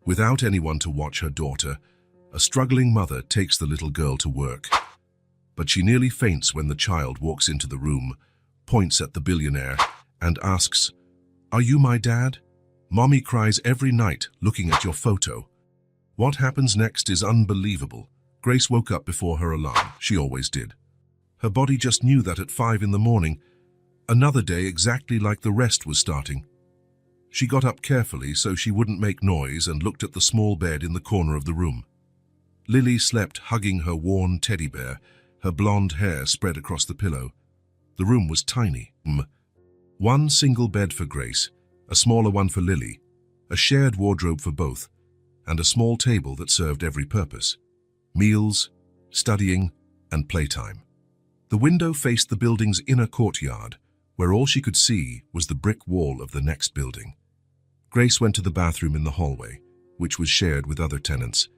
Without anyone to watch her daughter, a struggling mother takes the little girl to work. But she nearly faints when the child walks into the room, points at the billionaire, and asks, "Are you my dad?" Mommy cries every night looking at your photo. What happens next is unbelievable. Grace woke up before her alarm. She always did. Her body just knew that at 5 in the morning, another day exactly like the rest was starting. She got up carefully so she wouldn't make noise and looked at the small bed in the corner of the room. Lily slept hugging her worn teddy bear, her blonde hair spread across the pillow. The room was tiny. One single bed for Grace, a smaller one for Lily, a shared wardrobe for both, and a small table that served every purpose: meals, studying, and playtime. The window faced the building's inner courtyard, where all she could see was the brick wall of the next building. Grace went to the bathroom in the hallway, which was shared with other tenants.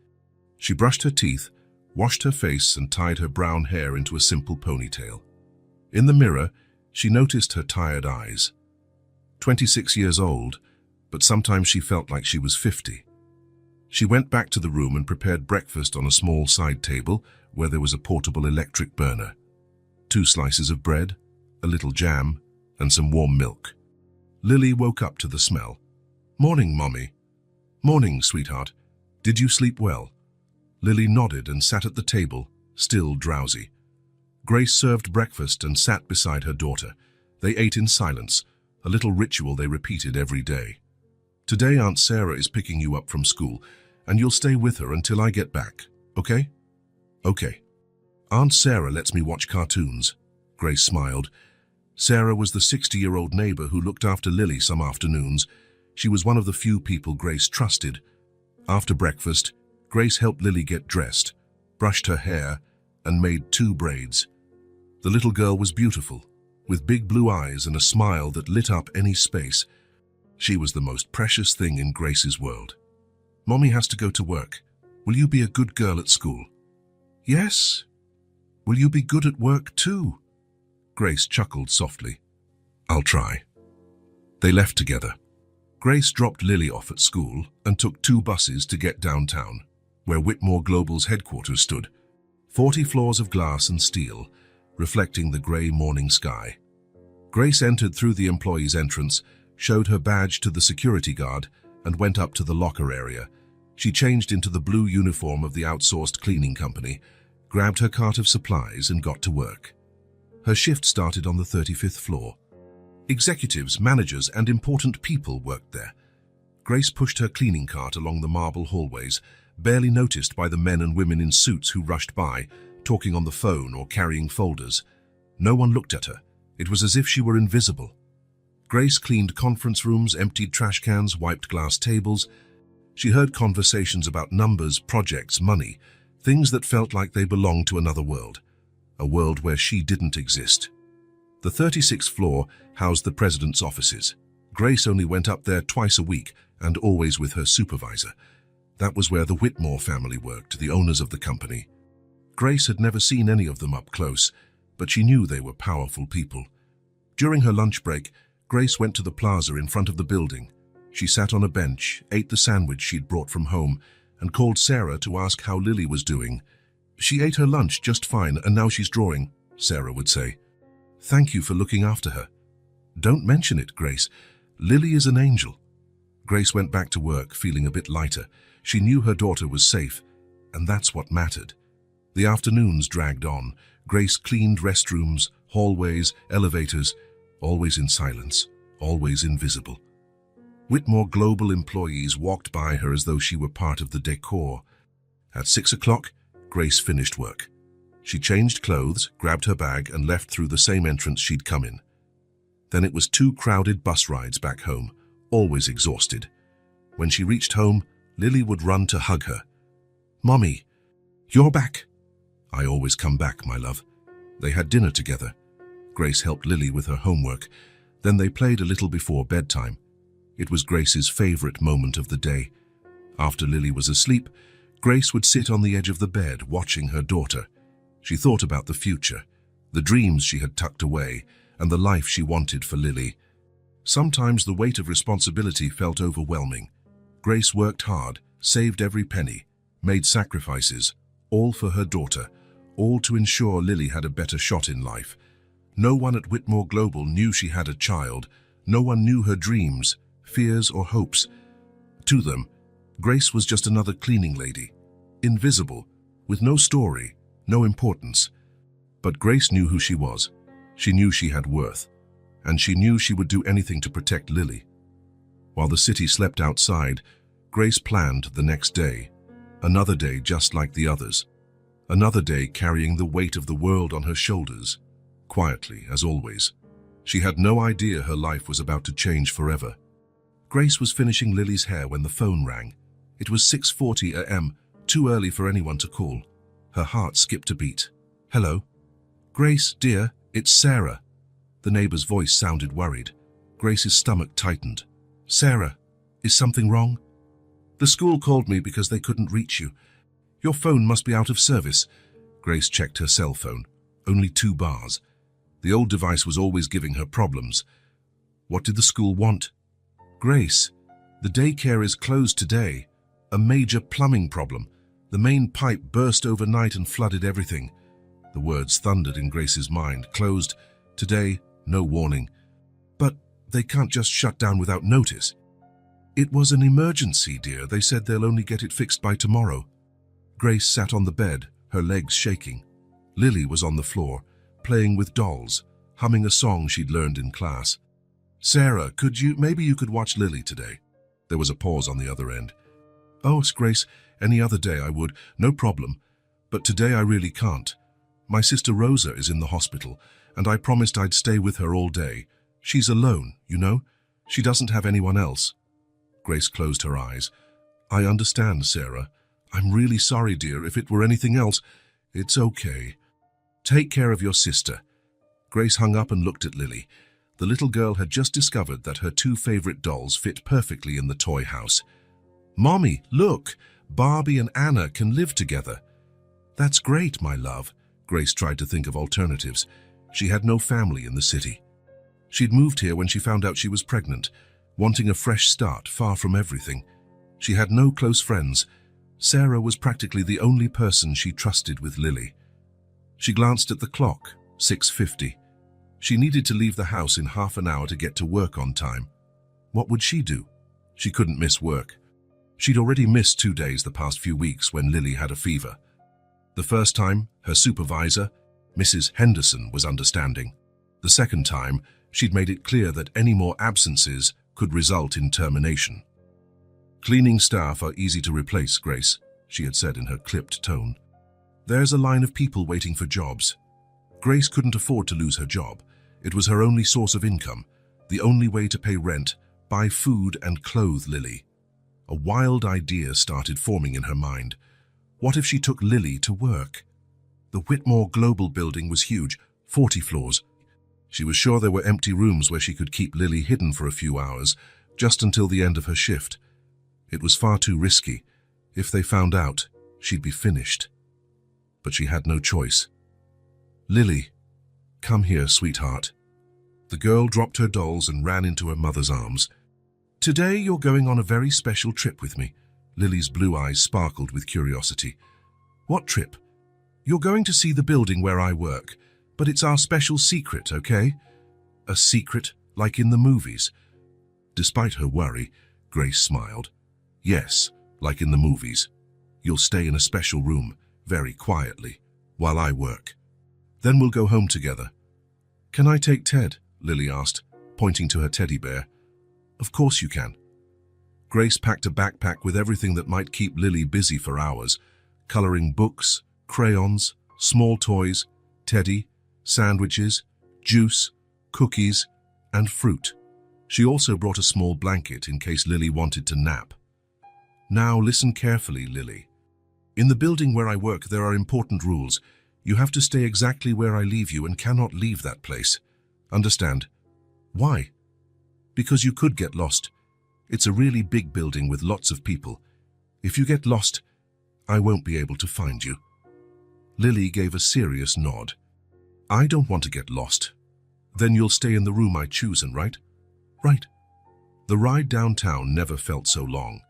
She brushed her teeth, washed her face, and tied her brown hair into a simple ponytail. In the mirror, she noticed her tired eyes. 26 years old, but sometimes she felt like she was 50. She went back to the room and prepared breakfast on a small side table where there was a portable electric burner. 2 slices of bread, a little jam, and some warm milk. Lily woke up to the smell. "Morning, Mommy." "Morning, sweetheart. Did you sleep well?" Lily nodded and sat at the table, still drowsy. Grace served breakfast and sat beside her daughter. They ate in silence, a little ritual they repeated every day. "Today Aunt Sarah is picking you up from school, and you'll stay with her until I get back, okay?" "Okay." "Aunt Sarah lets me watch cartoons." Grace smiled. Sarah was the 60-year-old neighbor who looked after Lily some afternoons. She was one of the few people Grace trusted. After breakfast, Grace helped Lily get dressed, brushed her hair, and made 2 braids. The little girl was beautiful, with big blue eyes and a smile that lit up any space. She was the most precious thing in Grace's world. "Mommy has to go to work. Will you be a good girl at school?" "Yes." "Will you be good at work too?" Grace chuckled softly. "I'll try." They left together. Grace dropped Lily off at school and took 2 buses to get downtown, where Whitmore Global's headquarters stood. 40 floors of glass and steel, reflecting the grey morning sky. Grace entered through the employee's entrance, showed her badge to the security guard, and went up to the locker area. She changed into the blue uniform of the outsourced cleaning company, grabbed her cart of supplies, and got to work. Her shift started on the 35th floor. Executives, managers, and important people worked there. Grace pushed her cleaning cart along the marble hallways, barely noticed by the men and women in suits who rushed by, talking on the phone or carrying folders. No one looked at her. It was as if she were invisible. Grace cleaned conference rooms, emptied trash cans, wiped glass tables. She heard conversations about numbers, projects, money, things that felt like they belonged to another world, a world where she didn't exist. The 36th floor housed the president's offices. Grace only went up there twice a week, and always with her supervisor. That was where the Whitmore family worked, the owners of the company. Grace had never seen any of them up close, but she knew they were powerful people. During her lunch break, Grace went to the plaza in front of the building. She sat on a bench, ate the sandwich she'd brought from home, and called Sarah to ask how Lily was doing. "She ate her lunch just fine, and now she's drawing," Sarah would say. "Thank you for looking after her." "Don't mention it, Grace. Lily is an angel." Grace went back to work, feeling a bit lighter. She knew her daughter was safe, and that's what mattered. The afternoons dragged on. Grace cleaned restrooms, hallways, elevators, always in silence, always invisible. Whitmore Global employees walked by her as though she were part of the decor. At 6 o'clock, Grace finished work. She changed clothes, grabbed her bag, and left through the same entrance she'd come in. Then it was 2 crowded bus rides back home, always exhausted. When she reached home, Lily would run to hug her. "Mommy, you're back." "I always come back, my love." They had dinner together. Grace helped Lily with her homework. Then they played a little before bedtime. It was Grace's favorite moment of the day. After Lily was asleep, Grace would sit on the edge of the bed watching her daughter. She thought about the future, the dreams she had tucked away, and the life she wanted for Lily. Sometimes the weight of responsibility felt overwhelming. Grace worked hard, saved every penny, made sacrifices, all for her daughter, all to ensure Lily had a better shot in life. No one at Whitmore Global knew she had a child. No one knew her dreams, fears or hopes. To them, Grace was just another cleaning lady, invisible, with no story, no importance. But Grace knew who she was. She knew she had worth, and she knew she would do anything to protect Lily. While the city slept outside, Grace planned the next day, another day just like the others, another day carrying the weight of the world on her shoulders, quietly as always. She had no idea her life was about to change forever. Grace was finishing Lily's hair when the phone rang. It was 6:40 a.m., too early for anyone to call. Her heart skipped a beat. "Hello?" "Grace, dear, it's Sarah." The neighbor's voice sounded worried. Grace's stomach tightened. "Sarah, is something wrong?" "The school called me because they couldn't reach you. Your phone must be out of service." Grace checked her cell phone. Only 2 bars. The old device was always giving her problems. What did the school want? "Grace, the daycare is closed today. A major plumbing problem. The main pipe burst overnight and flooded everything." The words thundered in Grace's mind. Closed today, no warning. "But they can't just shut down without notice." "It was an emergency, dear. They said they'll only get it fixed by tomorrow." Grace sat on the bed, her legs shaking. Lily was on the floor, playing with dolls, humming a song she'd learned in class. "Sarah, maybe you could watch Lily today?" There was a pause on the other end. "Oh, Grace, any other day I would, no problem. But today I really can't. My sister Rosa is in the hospital, and I promised I'd stay with her all day. She's alone, you know? She doesn't have anyone else." Grace closed her eyes. "I understand, Sarah. I'm really sorry, dear. If it were anything else, it's okay. Take care of your sister." Grace hung up and looked at Lily. The little girl had just discovered that her 2 favorite dolls fit perfectly in the toy house. "Mommy, look! Barbie and Anna can live together." "That's great, my love." Grace tried to think of alternatives. She had no family in the city. She'd moved here when she found out she was pregnant, wanting a fresh start, far from everything. She had no close friends. Sarah was practically the only person she trusted with Lily. She glanced at the clock, 6:50. She needed to leave the house in half an hour to get to work on time. What would she do? She couldn't miss work. She'd already missed 2 days the past few weeks when Lily had a fever. The first time, her supervisor, Mrs. Henderson, was understanding. The second time, she'd made it clear that any more absences could result in termination. "Cleaning staff are easy to replace, Grace," she had said in her clipped tone. "There's a line of people waiting for jobs." Grace couldn't afford to lose her job. It was her only source of income, the only way to pay rent, buy food and clothe Lily. A wild idea started forming in her mind. What if she took Lily to work? The Whitmore Global building was huge, 40 floors. She was sure there were empty rooms where she could keep Lily hidden for a few hours, just until the end of her shift. It was far too risky. If they found out, she'd be finished. But she had no choice. "Lily, come here, sweetheart." The girl dropped her dolls and ran into her mother's arms. "Today you're going on a very special trip with me." Lily's blue eyes sparkled with curiosity. "What trip?" "You're going to see the building where I work, but it's our special secret, okay?" "A secret, like in the movies?" Despite her worry, Grace smiled. "Yes, like in the movies. You'll stay in a special room, very quietly, while I work. Then we'll go home together." "Can I take Ted?" Lily asked, pointing to her teddy bear. "Of course you can." Grace packed a backpack with everything that might keep Lily busy for hours: coloring books, crayons, small toys, teddy, sandwiches, juice, cookies, and fruit. She also brought a small blanket in case Lily wanted to nap. "Now listen carefully, Lily. In the building where I work, there are important rules. You have to stay exactly where I leave you and cannot leave that place. Understand?" "Why?" "Because you could get lost. It's a really big building with lots of people. If you get lost, I won't be able to find you." Lily gave a serious nod. "I don't want to get lost." "Then you'll stay in the room I choose, right?" "Right." The ride downtown never felt so long.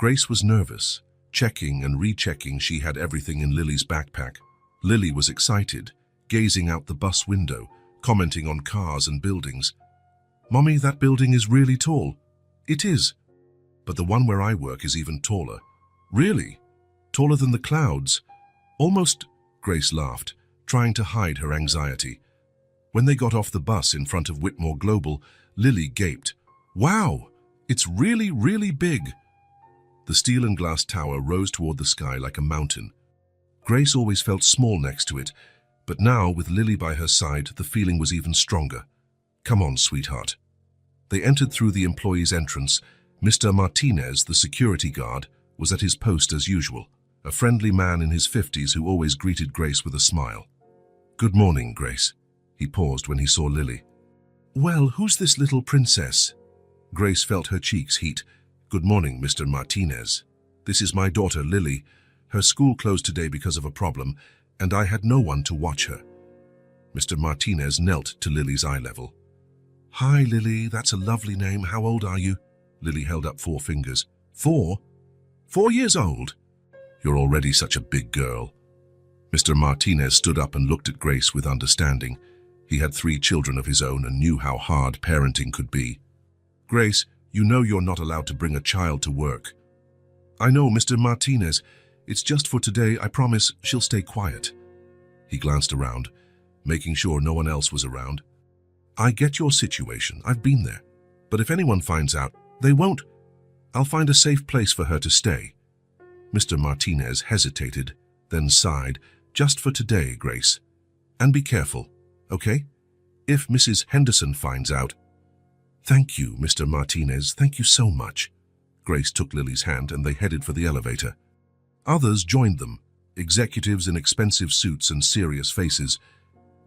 Grace was nervous, checking and rechecking she had everything in Lily's backpack. Lily was excited, gazing out the bus window, commenting on cars and buildings. "Mommy, that building is really tall." "It is. But the one where I work is even taller." "Really? Taller than the clouds?" "Almost," Grace laughed, trying to hide her anxiety. When they got off the bus in front of Whitmore Global, Lily gaped. "Wow, it's really, really big." The steel and glass tower rose toward the sky like a mountain. Grace always felt small next to it, but now, with Lily by her side, the feeling was even stronger. "Come on, sweetheart." They entered through the employee's entrance. Mr. Martinez, the security guard, was at his post as usual, a friendly man in his 50s who always greeted Grace with a smile. "Good morning, Grace." He paused when he saw Lily. "Well, who's this little princess?" Grace felt her cheeks heat. "Good morning, Mr. Martinez. This is my daughter, Lily. Her school closed today because of a problem, and I had no one to watch her." Mr. Martinez knelt to Lily's eye level. "Hi, Lily, that's a lovely name. How old are you?" Lily held up 4 fingers. "4? 4 years old? You're already such a big girl." Mr. Martinez stood up and looked at Grace with understanding. He had 3 children of his own and knew how hard parenting could be. "Grace, you know you're not allowed to bring a child to work." "I know, Mr. Martinez. It's just for today. I promise she'll stay quiet." He glanced around, making sure no one else was around. "I get your situation. I've been there. But if anyone finds out, they won't. I'll find a safe place for her to stay." Mr. Martinez hesitated, then sighed. "Just for today, Grace. And be careful, okay? If Mrs. Henderson finds out—" "Thank you, Mr. Martinez. Thank you so much." Grace took Lily's hand and they headed for the elevator. Others joined them, executives in expensive suits and serious faces.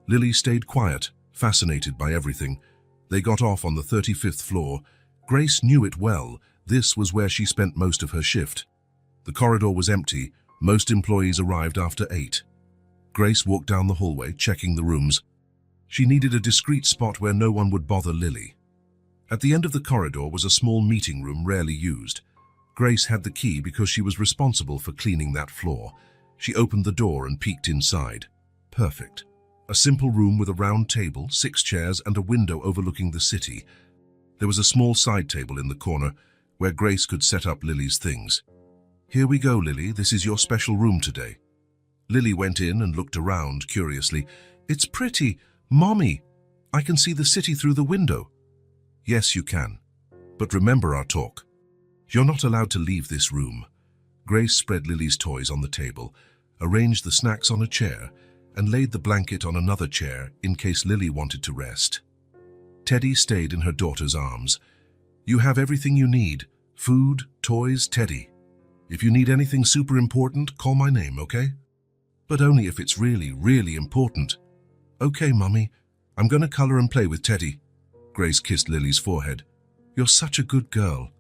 Lily stayed quiet, fascinated by everything. They got off on the 35th floor. Grace knew it well. This was where she spent most of her shift. The corridor was empty. Most employees arrived after 8. Grace walked down the hallway, checking the rooms. She needed a discreet spot where no one would bother Lily. At the end of the corridor was a small meeting room rarely used. Grace had the key because she was responsible for cleaning that floor. She opened the door and peeked inside. Perfect. A simple room with a round table, 6 chairs, and a window overlooking the city. There was a small side table in the corner where Grace could set up Lily's things. "Here we go, Lily. This is your special room today." Lily went in and looked around curiously. "It's pretty. Mommy, I can see the city through the window." "Yes, you can. But remember our talk. You're not allowed to leave this room." Grace spread Lily's toys on the table, arranged the snacks on a chair, and laid the blanket on another chair in case Lily wanted to rest. Teddy stayed in her daughter's arms. "You have everything you need. Food, toys, Teddy. If you need anything super important, call my name, okay? But only if it's really, really important." "Okay, Mummy. I'm gonna color and play with Teddy." Grace kissed Lily's forehead. "You're such a good girl.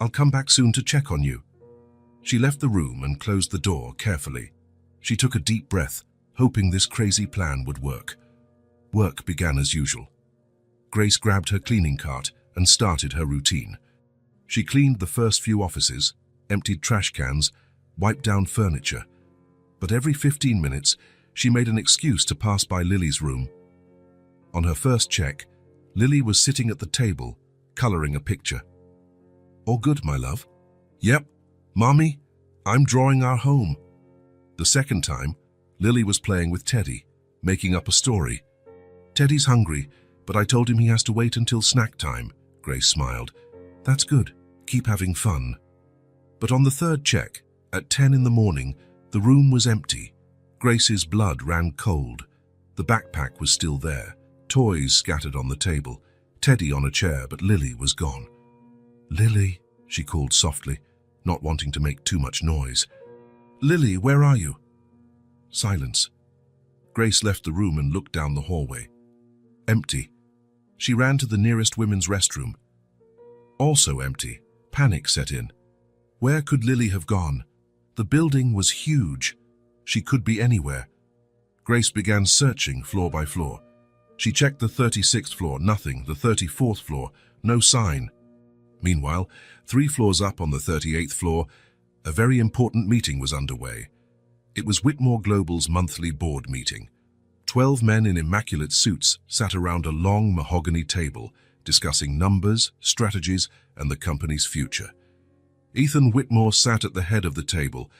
I'll come back soon to check on you." She left the room and closed the door carefully. She took a deep breath, hoping this crazy plan would work. Work began as usual. Grace grabbed her cleaning cart and started her routine. She cleaned the first few offices, emptied trash cans, wiped down furniture. But every 15 minutes, she made an excuse to pass by Lily's room. On her first check, Lily was sitting at the table, coloring a picture. "All good, my love?" "Yep. Mommy, I'm drawing our home." The second time, Lily was playing with Teddy, making up a story. "Teddy's hungry, but I told him he has to wait until snack time," Grace smiled. "That's good. Keep having fun." But on the third check, at 10 in the morning, the room was empty. Grace's blood ran cold. The backpack was still there, toys scattered on the table, Teddy on a chair, but Lily was gone. "Lily," she called softly, not wanting to make too much noise. "Lily, where are you?" Silence. Grace left the room and looked down the hallway. Empty. She ran to the nearest women's restroom. Also empty. Panic set in. Where could Lily have gone? The building was huge. She could be anywhere. Grace began searching floor by floor. She checked the 36th floor, nothing. The 34th floor, no sign. Meanwhile, 3 floors up on the 38th floor, a very important meeting was underway. It was Whitmore Global's monthly board meeting. 12 men in immaculate suits sat around a long mahogany table, discussing numbers, strategies, and the company's future. Ethan Whitmore sat at the head of the table.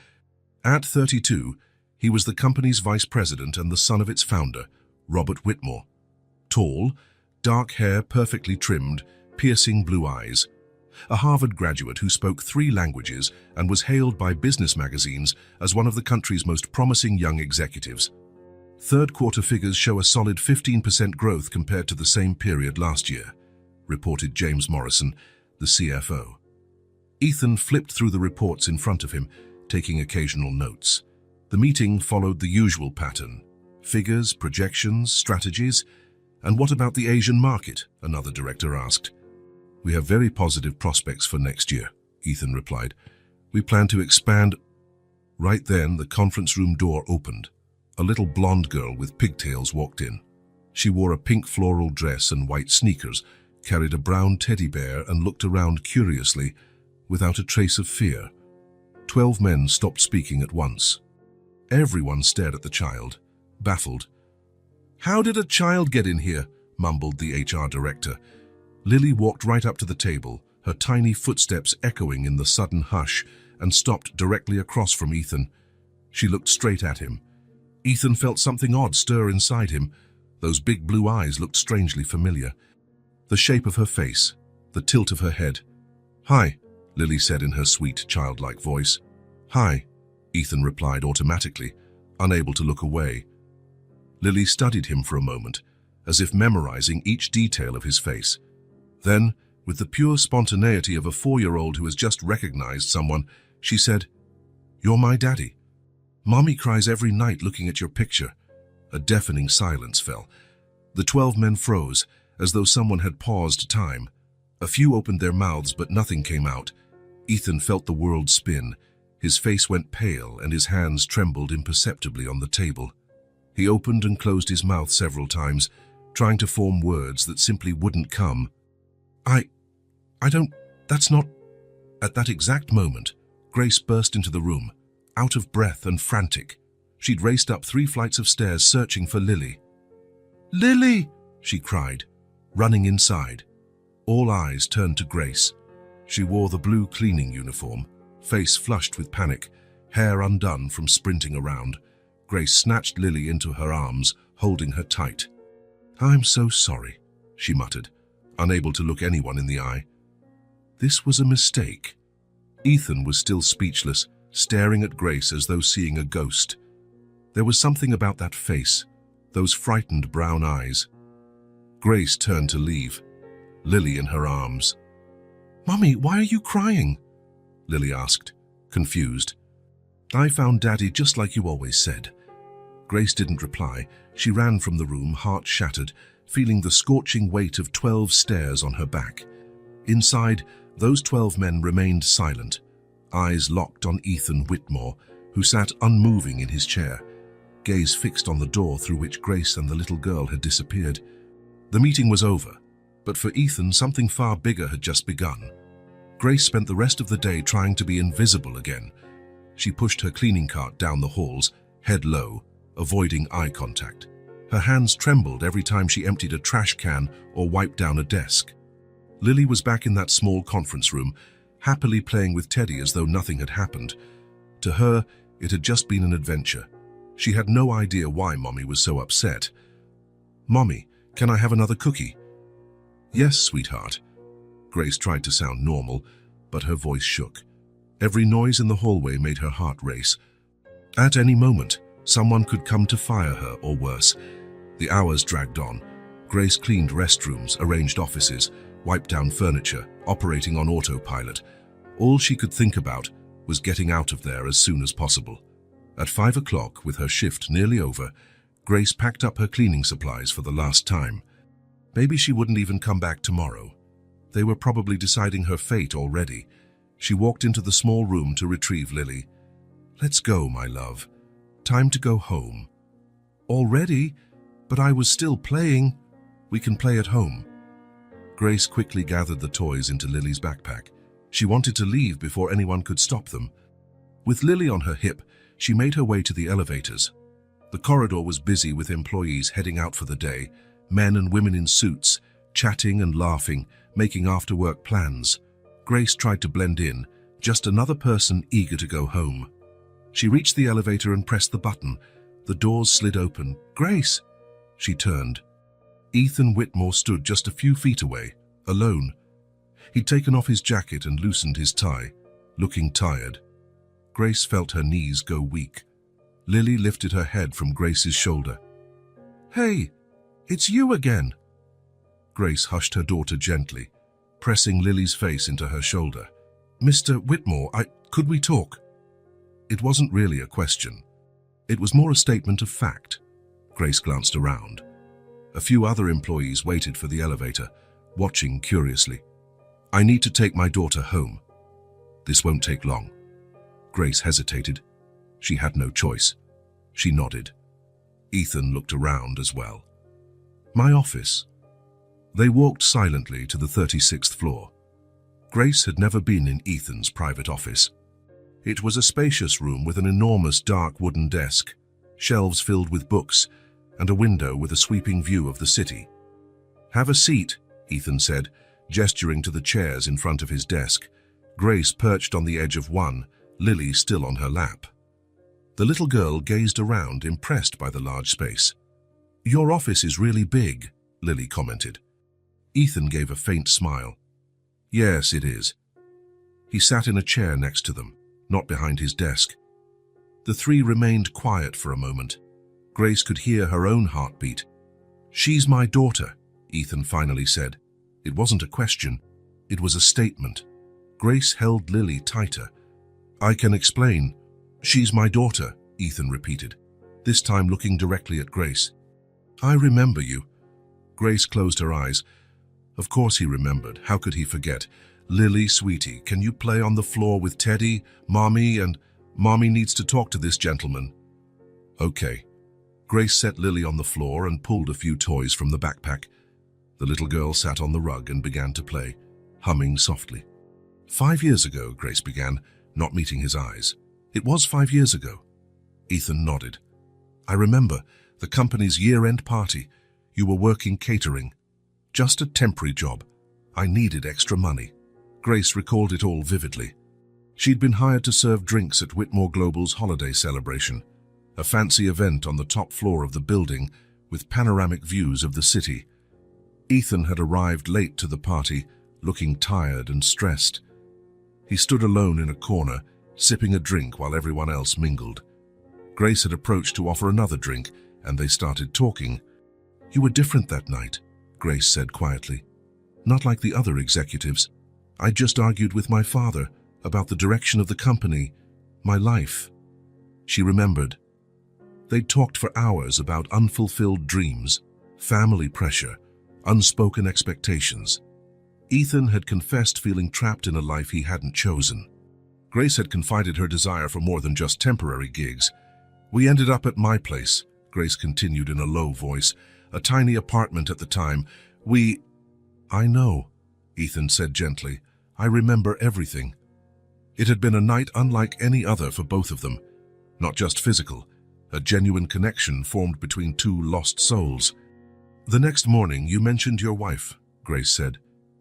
At 32, he was the company's vice president and the son of its founder, Robert Whitmore. Tall, dark hair perfectly trimmed, piercing blue eyes. A Harvard graduate who spoke 3 languages and was hailed by business magazines as one of the country's most promising young executives. Third-quarter figures show a solid 15% growth compared to the same period last year, reported James Morrison, the CFO. Ethan flipped through the reports in front of him, taking occasional notes. The meeting followed the usual pattern: figures, projections, strategies. "And what about the Asian market?" another director asked. "We have very positive prospects for next year," Ethan replied. "We plan to expand." Right then, the conference room door opened. A little blonde girl with pigtails walked in. She wore a pink floral dress and white sneakers, carried a brown teddy bear, and looked around curiously, without a trace of fear. 12 men stopped speaking at once. Everyone stared at the child, baffled. "How did a child get in here?" mumbled the HR director. Lily walked right up to the table, her tiny footsteps echoing in the sudden hush, and stopped directly across from Ethan. She looked straight at him. Ethan felt something odd stir inside him. Those big blue eyes looked strangely familiar. The shape of her face, the tilt of her head. "Hi," Lily said in her sweet, childlike voice. "Hi," Ethan replied automatically, unable to look away. Lily studied him for a moment, as if memorizing each detail of his face. Then, with the pure spontaneity of a 4-year-old who has just recognized someone, she said, "You're my daddy. Mommy cries every night looking at your picture." A deafening silence fell. The 12 men froze, as though someone had paused time. A few opened their mouths, but nothing came out. Ethan felt the world spin. His face went pale, and his hands trembled imperceptibly on the table. He opened and closed his mouth several times, trying to form words that simply wouldn't come. That's not... At that exact moment, Grace burst into the room, out of breath and frantic. She'd raced up 3 flights of stairs searching for Lily. "Lily!" she cried, running inside. All eyes turned to Grace. She wore the blue cleaning uniform, face flushed with panic, hair undone from sprinting around. Grace snatched Lily into her arms, holding her tight. "I'm so sorry," she muttered, unable to look anyone in the eye. This was a mistake. Ethan was still speechless, staring at Grace as though seeing a ghost. There was something about that face, those frightened brown eyes. Grace turned to leave, Lily in her arms. "Mommy, why are you crying?" Lily asked, confused. "I found Daddy just like you always said." Grace didn't reply. She ran from the room, heart shattered, feeling the scorching weight of 12 stairs on her back. Inside, those 12 men remained silent, eyes locked on Ethan Whitmore, who sat unmoving in his chair, gaze fixed on the door through which Grace and the little girl had disappeared. The meeting was over, but for Ethan, something far bigger had just begun. Grace spent the rest of the day trying to be invisible again. She pushed her cleaning cart down the halls, head low, avoiding eye contact. Her hands trembled every time she emptied a trash can or wiped down a desk. Lily was back in that small conference room, happily playing with Teddy as though nothing had happened. To her, it had just been an adventure. She had no idea why Mommy was so upset. "Mommy, can I have another cookie?" "Yes, sweetheart." Grace tried to sound normal, but her voice shook. Every noise in the hallway made her heart race. At any moment, someone could come to fire her or worse. The hours dragged on. Grace cleaned restrooms, arranged offices, wiped down furniture, operating on autopilot. All she could think about was getting out of there as soon as possible. At 5 o'clock, with her shift nearly over, Grace packed up her cleaning supplies for the last time. Maybe she wouldn't even come back tomorrow. They were probably deciding her fate already. She walked into the small room to retrieve Lily. "Let's go, my love. Time to go home." "Already? But I was still playing." "We can play at home." Grace quickly gathered the toys into Lily's backpack. She wanted to leave before anyone could stop them. With Lily on her hip, she made her way to the elevators. The corridor was busy with employees heading out for the day, men and women in suits, chatting and laughing, making after-work plans. Grace tried to blend in, just another person eager to go home. She reached the elevator and pressed the button. The doors slid open. "Grace!" She turned. Ethan Whitmore stood just a few feet away, alone. He'd taken off his jacket and loosened his tie, looking tired. Grace felt her knees go weak. Lily lifted her head from Grace's shoulder. "Hey, it's you again." Grace hushed her daughter gently, pressing Lily's face into her shoulder. "Mr. Whitmore, could we talk?" It wasn't really a question. It was more a statement of fact. Grace glanced around. A few other employees waited for the elevator, watching curiously. "I need to take my daughter home. This won't take long." Grace hesitated. She had no choice. She nodded. Ethan looked around as well. "My office." They walked silently to the 36th floor. Grace had never been in Ethan's private office. It was a spacious room with an enormous dark wooden desk, shelves filled with books, and a window with a sweeping view of the city. "Have a seat," Ethan said, gesturing to the chairs in front of his desk. Grace perched on the edge of one, Lily still on her lap. The little girl gazed around, impressed by the large space. "Your office is really big," Lily commented. Ethan gave a faint smile. "Yes, it is." He sat in a chair next to them, not behind his desk. The three remained quiet for a moment. Grace could hear her own heartbeat. "She's my daughter," Ethan finally said. It wasn't a question. It was a statement. Grace held Lily tighter. "I can explain. She's my daughter," Ethan repeated, this time looking directly at Grace. "I remember you." Grace closed her eyes. Of course he remembered. How could he forget? "Lily, sweetie, can you play on the floor with Teddy, Mommy, and Mommy needs to talk to this gentleman." "Okay." Grace set Lily on the floor and pulled a few toys from the backpack. The little girl sat on the rug and began to play, humming softly. 5 years ago," Grace began, not meeting his eyes. "It was 5 years ago." Ethan nodded. "I remember the company's year-end party. You were working catering. Just a temporary job. I needed extra money." Grace recalled it all vividly. She'd been hired to serve drinks at Whitmore Global's holiday celebration, a fancy event on the top floor of the building with panoramic views of the city. Ethan had arrived late to the party, looking tired and stressed. He stood alone in a corner, sipping a drink while everyone else mingled. Grace had approached to offer another drink, and they started talking. "You were different that night," Grace said quietly. "Not like the other executives. I just argued with my father about the direction of the company, my life." She remembered. They'd talked for hours about unfulfilled dreams, family pressure, unspoken expectations. Ethan had confessed feeling trapped in a life he hadn't chosen. Grace had confided her desire for more than just temporary gigs. "We ended up at my place," Grace continued in a low voice, "a tiny apartment at the time. "I know," Ethan said gently. "I remember everything." It had been a night unlike any other for both of them. Not just physical, a genuine connection formed between two lost souls. "The next morning you mentioned your wife," Grace said.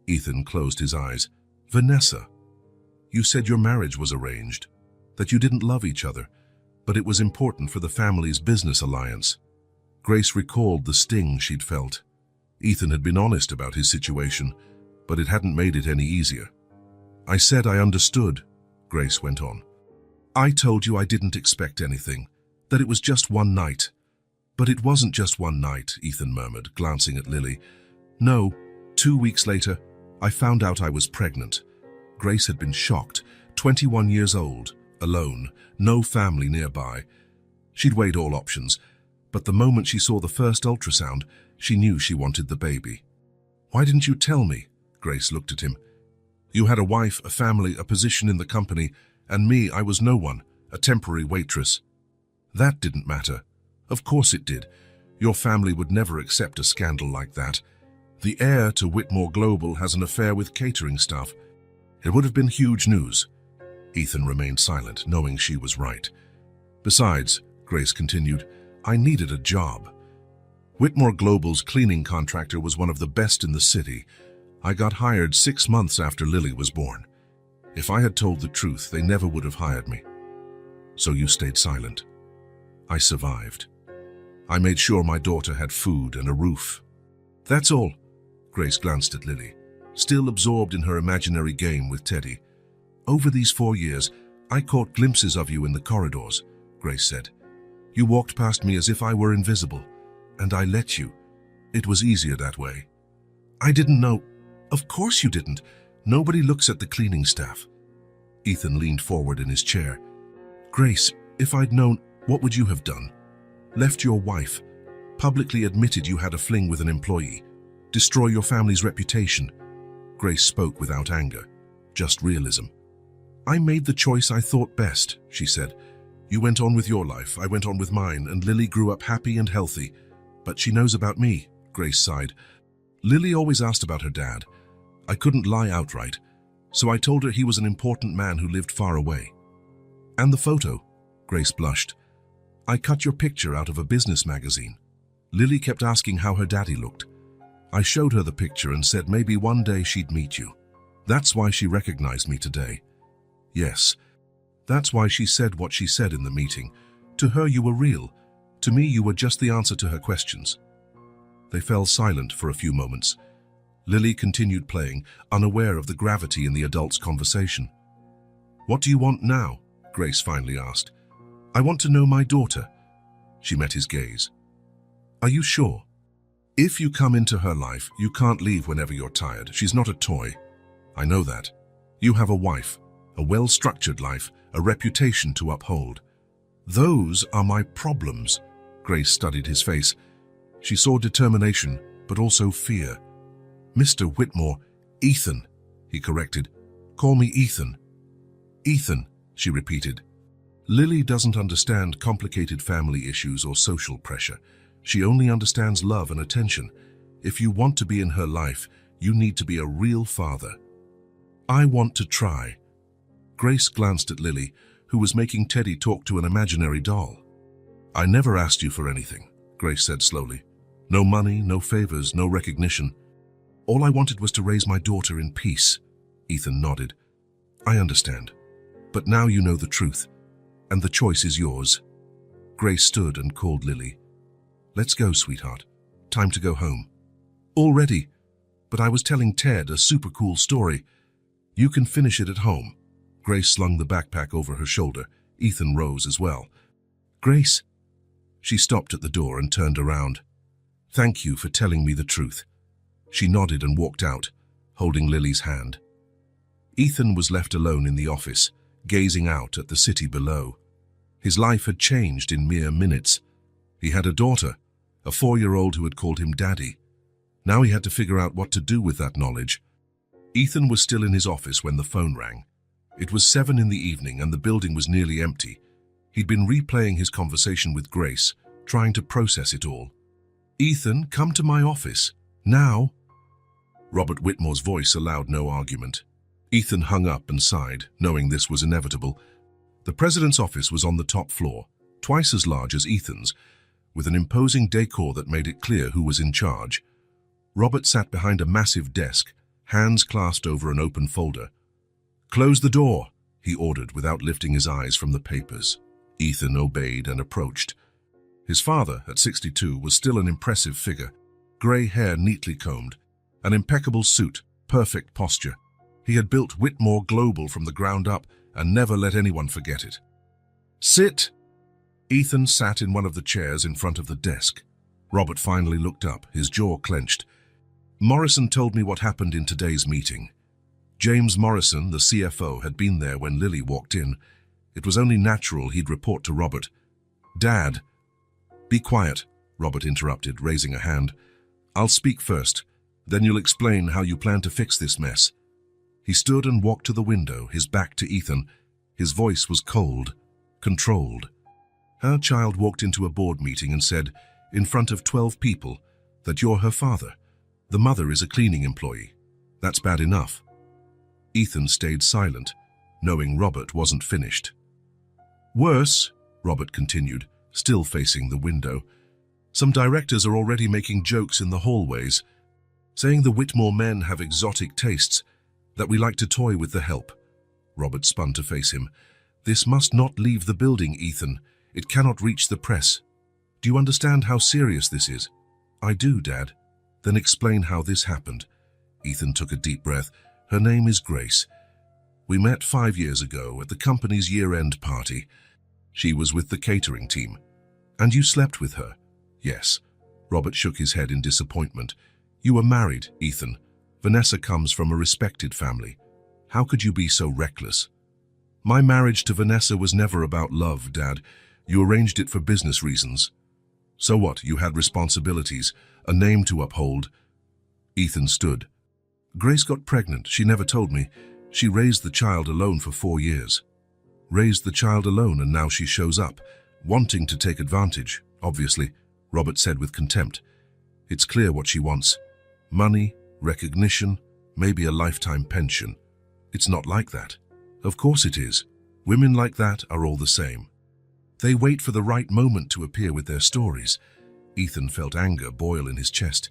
Ethan closed his eyes. "Vanessa. You said your marriage was arranged, that you didn't love each other, but it was important for the family's business alliance." Grace recalled the sting she'd felt. Ethan had been honest about his situation, but it hadn't made it any easier. "I said I understood," Grace went on. "I told you I didn't expect anything, that it was just one night." "But it wasn't just one night," Ethan murmured, glancing at Lily. "No, 2 weeks later, I found out I was pregnant." Grace had been shocked. 21 years old, alone, no family nearby. She'd weighed all options, but the moment she saw the first ultrasound, she knew she wanted the baby. "Why didn't you tell me?" Grace looked at him. "You had a wife, a family, a position in the company, and me, I was no one, a temporary waitress." "That didn't matter." "Of course it did. Your family would never accept a scandal like that. The heir to Whitmore Global has an affair with catering staff. It would have been huge news. Ethan remained silent, knowing she was right. Besides, Grace continued, I needed a job. Whitmore Global's cleaning contractor was one of the best in the city. I got hired 6 months after Lily was born. If I had told the truth, they never would have hired me. So you stayed silent. I survived. I made sure my daughter had food and a roof. That's all. Grace glanced at Lily, still absorbed in her imaginary game with Teddy. Over these 4 years, I caught glimpses of you in the corridors, Grace said. You walked past me as if I were invisible, and I let you. It was easier that way. I didn't know. Of course you didn't. Nobody looks at the cleaning staff. Ethan leaned forward in his chair. Grace, if I'd known, what would you have done? Left your wife, publicly admitted you had a fling with an employee, destroy your family's reputation. Grace spoke without anger, just realism. I made the choice I thought best, she said. You went on with your life, I went on with mine, and Lily grew up happy and healthy. But she knows about me, Grace sighed. Lily always asked about her dad. I couldn't lie outright, so I told her he was an important man who lived far away. And the photo, Grace blushed. I cut your picture out of a business magazine. Lily kept asking how her daddy looked. I showed her the picture and said maybe one day she'd meet you. That's why she recognized me today. Yes, that's why she said what she said in the meeting. To her you were real. To me you were just the answer to her questions. They fell silent for a few moments. Lily continued playing, unaware of the gravity in the adult's conversation. What do you want now? Grace finally asked. I want to know my daughter. She met his gaze. Are you sure? If you come into her life, you can't leave whenever you're tired. She's not a toy. I know that. You have a wife, a well-structured life, a reputation to uphold. Those are my problems. Grace studied his face. She saw determination, but also fear. Mr. Whitmore, Ethan, he corrected. Call me Ethan. Ethan, she repeated. Lily doesn't understand complicated family issues or social pressure. She only understands love and attention. If you want to be in her life, you need to be a real father. I want to try. Grace glanced at Lily, who was making Teddy talk to an imaginary doll. I never asked you for anything, Grace said slowly. No money, no favors, no recognition. All I wanted was to raise my daughter in peace. Ethan nodded. I understand. But now you know the truth, and the choice is yours. Grace stood and called Lily. Let's go, sweetheart. Time to go home. Already? But I was telling Ted a super cool story. You can finish it at home. Grace slung the backpack over her shoulder. Ethan rose as well. Grace. She stopped at the door and turned around. Thank you for telling me the truth. She nodded and walked out, holding Lily's hand. Ethan was left alone in the office, gazing out at the city below. His life had changed in mere minutes. He had a daughter, a 4-year-old who had called him Daddy. Now he had to figure out what to do with that knowledge. Ethan was still in his office when the phone rang. It was 7 in the evening and the building was nearly empty. He'd been replaying his conversation with Grace, trying to process it all. Ethan, come to my office. Now. Robert Whitmore's voice allowed no argument. Ethan hung up and sighed, knowing this was inevitable. The president's office was on the top floor, twice as large as Ethan's, with an imposing decor that made it clear who was in charge. Robert sat behind a massive desk, hands clasped over an open folder. Close the door, he ordered without lifting his eyes from the papers. Ethan obeyed and approached. His father, at 62, was still an impressive figure, grey hair neatly combed, an impeccable suit, perfect posture. He had built Whitmore Global from the ground up and never let anyone forget it. Sit! Ethan sat in one of the chairs in front of the desk. Robert finally looked up, his jaw clenched. Morrison told me what happened in today's meeting. James Morrison, the CFO, had been there when Lily walked in. It was only natural he'd report to Robert. Dad. Be quiet, Robert interrupted, raising a hand. I'll speak first. Then you'll explain how you plan to fix this mess. He stood and walked to the window, his back to Ethan. His voice was cold, controlled. Her child walked into a board meeting and said, in front of 12 people, that you're her father. The mother is a cleaning employee. That's bad enough. Ethan stayed silent, knowing Robert wasn't finished. Worse, Robert continued, still facing the window. Some directors are already making jokes in the hallways, saying the Whitmore men have exotic tastes, that we like to toy with the help. Robert spun to face him. This must not leave the building, Ethan. It cannot reach the press. Do you understand how serious this is? I do, Dad. Then explain how this happened. Ethan took a deep breath. Her name is Grace. We met 5 years ago at the company's year-end party. She was with the catering team. And you slept with her? Yes. Robert shook his head in disappointment. You were married, Ethan. Vanessa comes from a respected family. How could you be so reckless? My marriage to Vanessa was never about love, Dad. You arranged it for business reasons. So what? You had responsibilities, a name to uphold. Ethan stood. Grace got pregnant. She never told me. She raised the child alone for 4 years. Raised the child alone, and now she shows up, wanting to take advantage, obviously, Robert said with contempt. It's clear what she wants. Money, recognition, maybe a lifetime pension. It's not like that. Of course it is. Women like that are all the same. They wait for the right moment to appear with their stories. Ethan felt anger boil in his chest.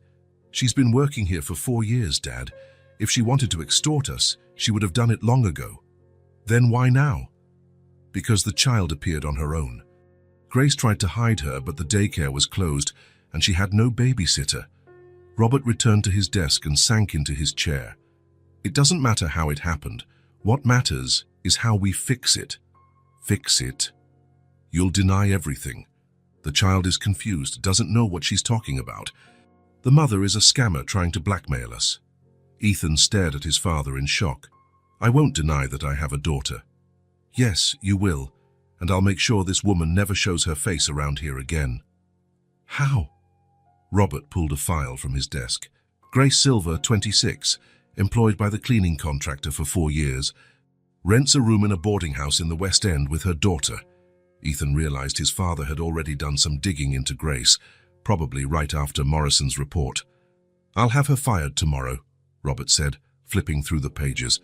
She's been working here for 4 years, Dad. If she wanted to extort us, she would have done it long ago. Then why now? Because the child appeared on her own. Grace tried to hide her, but the daycare was closed, and she had no babysitter. Robert returned to his desk and sank into his chair. It doesn't matter how it happened. What matters is how we fix it. Fix it? You'll deny everything. The child is confused, doesn't know what she's talking about. The mother is a scammer trying to blackmail us. Ethan stared at his father in shock. I won't deny that I have a daughter. Yes, you will, and I'll make sure this woman never shows her face around here again. How? Robert pulled a file from his desk. Grace Silver, 26, employed by the cleaning contractor for 4 years, rents a room in a boarding house in the West End with her daughter. Ethan realized his father had already done some digging into Grace, probably right after Morrison's report. I'll have her fired tomorrow, Robert said, flipping through the pages.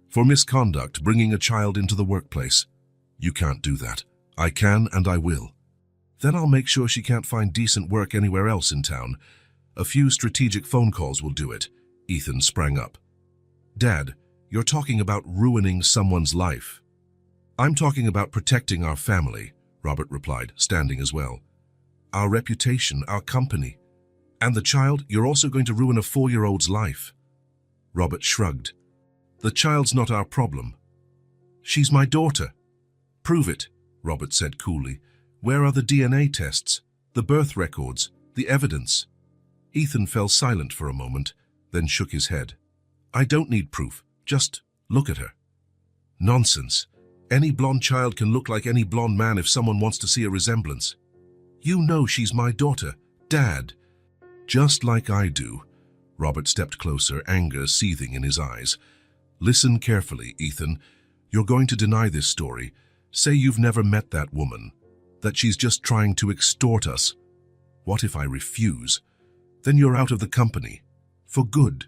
For misconduct, bringing a child into the workplace. You can't do that. I can and I will. Then I'll make sure she can't find decent work anywhere else in town. A few strategic phone calls will do it. Ethan sprang up. Dad, you're talking about ruining someone's life. I'm talking about protecting our family, Robert replied, standing as well. Our reputation, our company. And the child, you're also going to ruin a 4-year-old's life. Robert shrugged. The child's not our problem. She's my daughter. Prove it, Robert said coolly. Where are the DNA tests, the birth records, the evidence? Ethan fell silent for a moment, then shook his head. I don't need proof. Just look at her. Nonsense. Any blonde child can look like any blonde man if someone wants to see a resemblance. You know she's my daughter, Dad. Just like I do. Robert stepped closer, anger seething in his eyes. Listen carefully, Ethan. You're going to deny this story. Say you've never met that woman, that she's just trying to extort us. What if I refuse? Then you're out of the company. For good.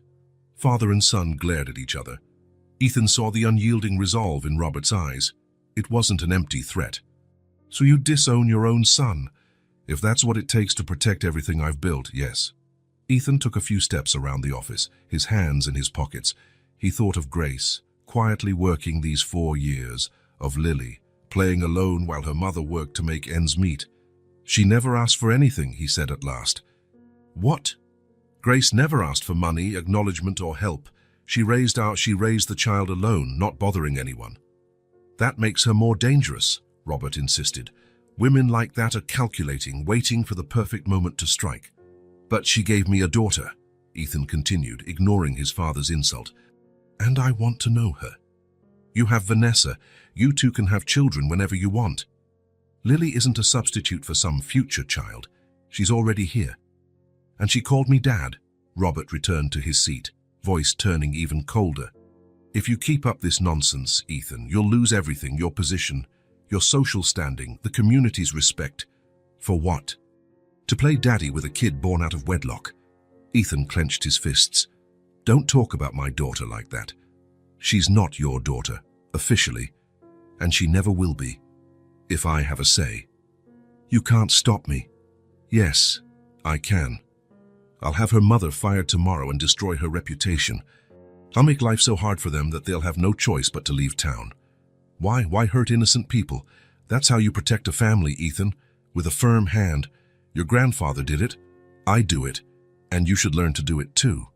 Father and son glared at each other. Ethan saw the unyielding resolve in Robert's eyes. It wasn't an empty threat. So you disown your own son? If that's what it takes to protect everything I've built, yes. Ethan took a few steps around the office, his hands in his pockets. He thought of Grace, quietly working these 4 years, of Lily, playing alone while her mother worked to make ends meet. She never asked for anything, he said at last. What? Grace never asked for money, acknowledgement, or help. She raised the child alone, not bothering anyone. That makes her more dangerous, Robert insisted. Women like that are calculating, waiting for the perfect moment to strike. But she gave me a daughter, Ethan continued, ignoring his father's insult. And I want to know her. You have Vanessa. You two can have children whenever you want. Lily isn't a substitute for some future child. She's already here. And she called me Dad. Robert returned to his seat, voice turning even colder. If you keep up this nonsense, Ethan, you'll lose everything, your position, your social standing, the community's respect. For what? To play daddy with a kid born out of wedlock. Ethan clenched his fists. Don't talk about my daughter like that. She's not your daughter, officially, and she never will be, if I have a say. You can't stop me. Yes, I can. I'll have her mother fired tomorrow and destroy her reputation. I'll make life so hard for them that they'll have no choice but to leave town. Why hurt innocent people? That's how you protect a family, Ethan, with a firm hand. Your grandfather did it. I do it, and you should learn to do it too.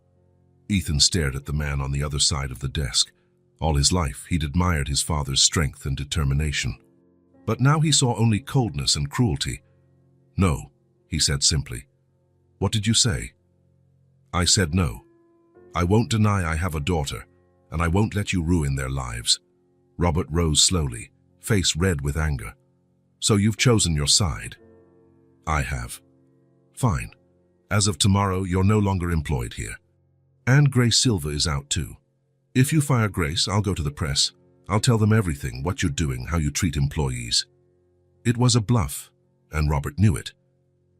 Ethan stared at the man on the other side of the desk. All his life, he'd admired his father's strength and determination. But now he saw only coldness and cruelty. No, he said simply. What did you say? I said no. I won't deny I have a daughter, and I won't let you ruin their lives. Robert rose slowly, face red with anger. So you've chosen your side. I have. Fine. As of tomorrow, you're no longer employed here. And Grace Silva is out too. If you fire Grace, I'll go to the press. I'll tell them everything, what you're doing, how you treat employees. It was a bluff, and Robert knew it.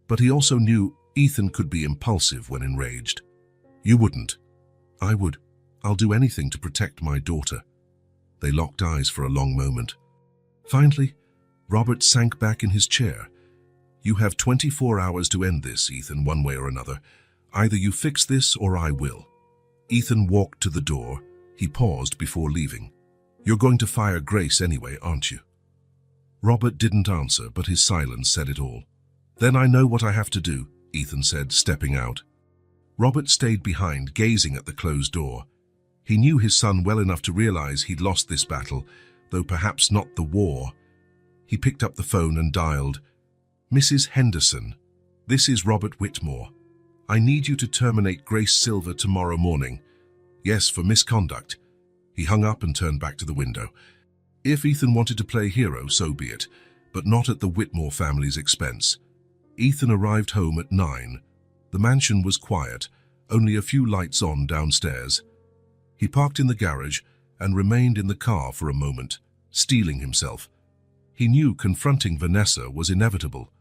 But he also knew Ethan could be impulsive when enraged. You wouldn't. I would. I'll do anything to protect my daughter. They locked eyes for a long moment. Finally, Robert sank back in his chair. You have 24 hours to end this, Ethan, one way or another. Either you fix this or I will. Ethan walked to the door. He paused before leaving. You're going to fire Grace anyway, aren't you? Robert didn't answer, but his silence said it all. Then I know what I have to do, Ethan said, stepping out. Robert stayed behind, gazing at the closed door. He knew his son well enough to realize he'd lost this battle, though perhaps not the war. He picked up the phone and dialed. Mrs. Henderson, this is Robert Whitmore. I need you to terminate Grace Silva tomorrow morning. Yes, for misconduct. He hung up and turned back to the window. If Ethan wanted to play hero, so be it, but not at the Whitmore family's expense. Ethan arrived home at 9. The mansion was quiet, only a few lights on downstairs. He parked in the garage and remained in the car for a moment, steeling himself. He knew confronting Vanessa was inevitable.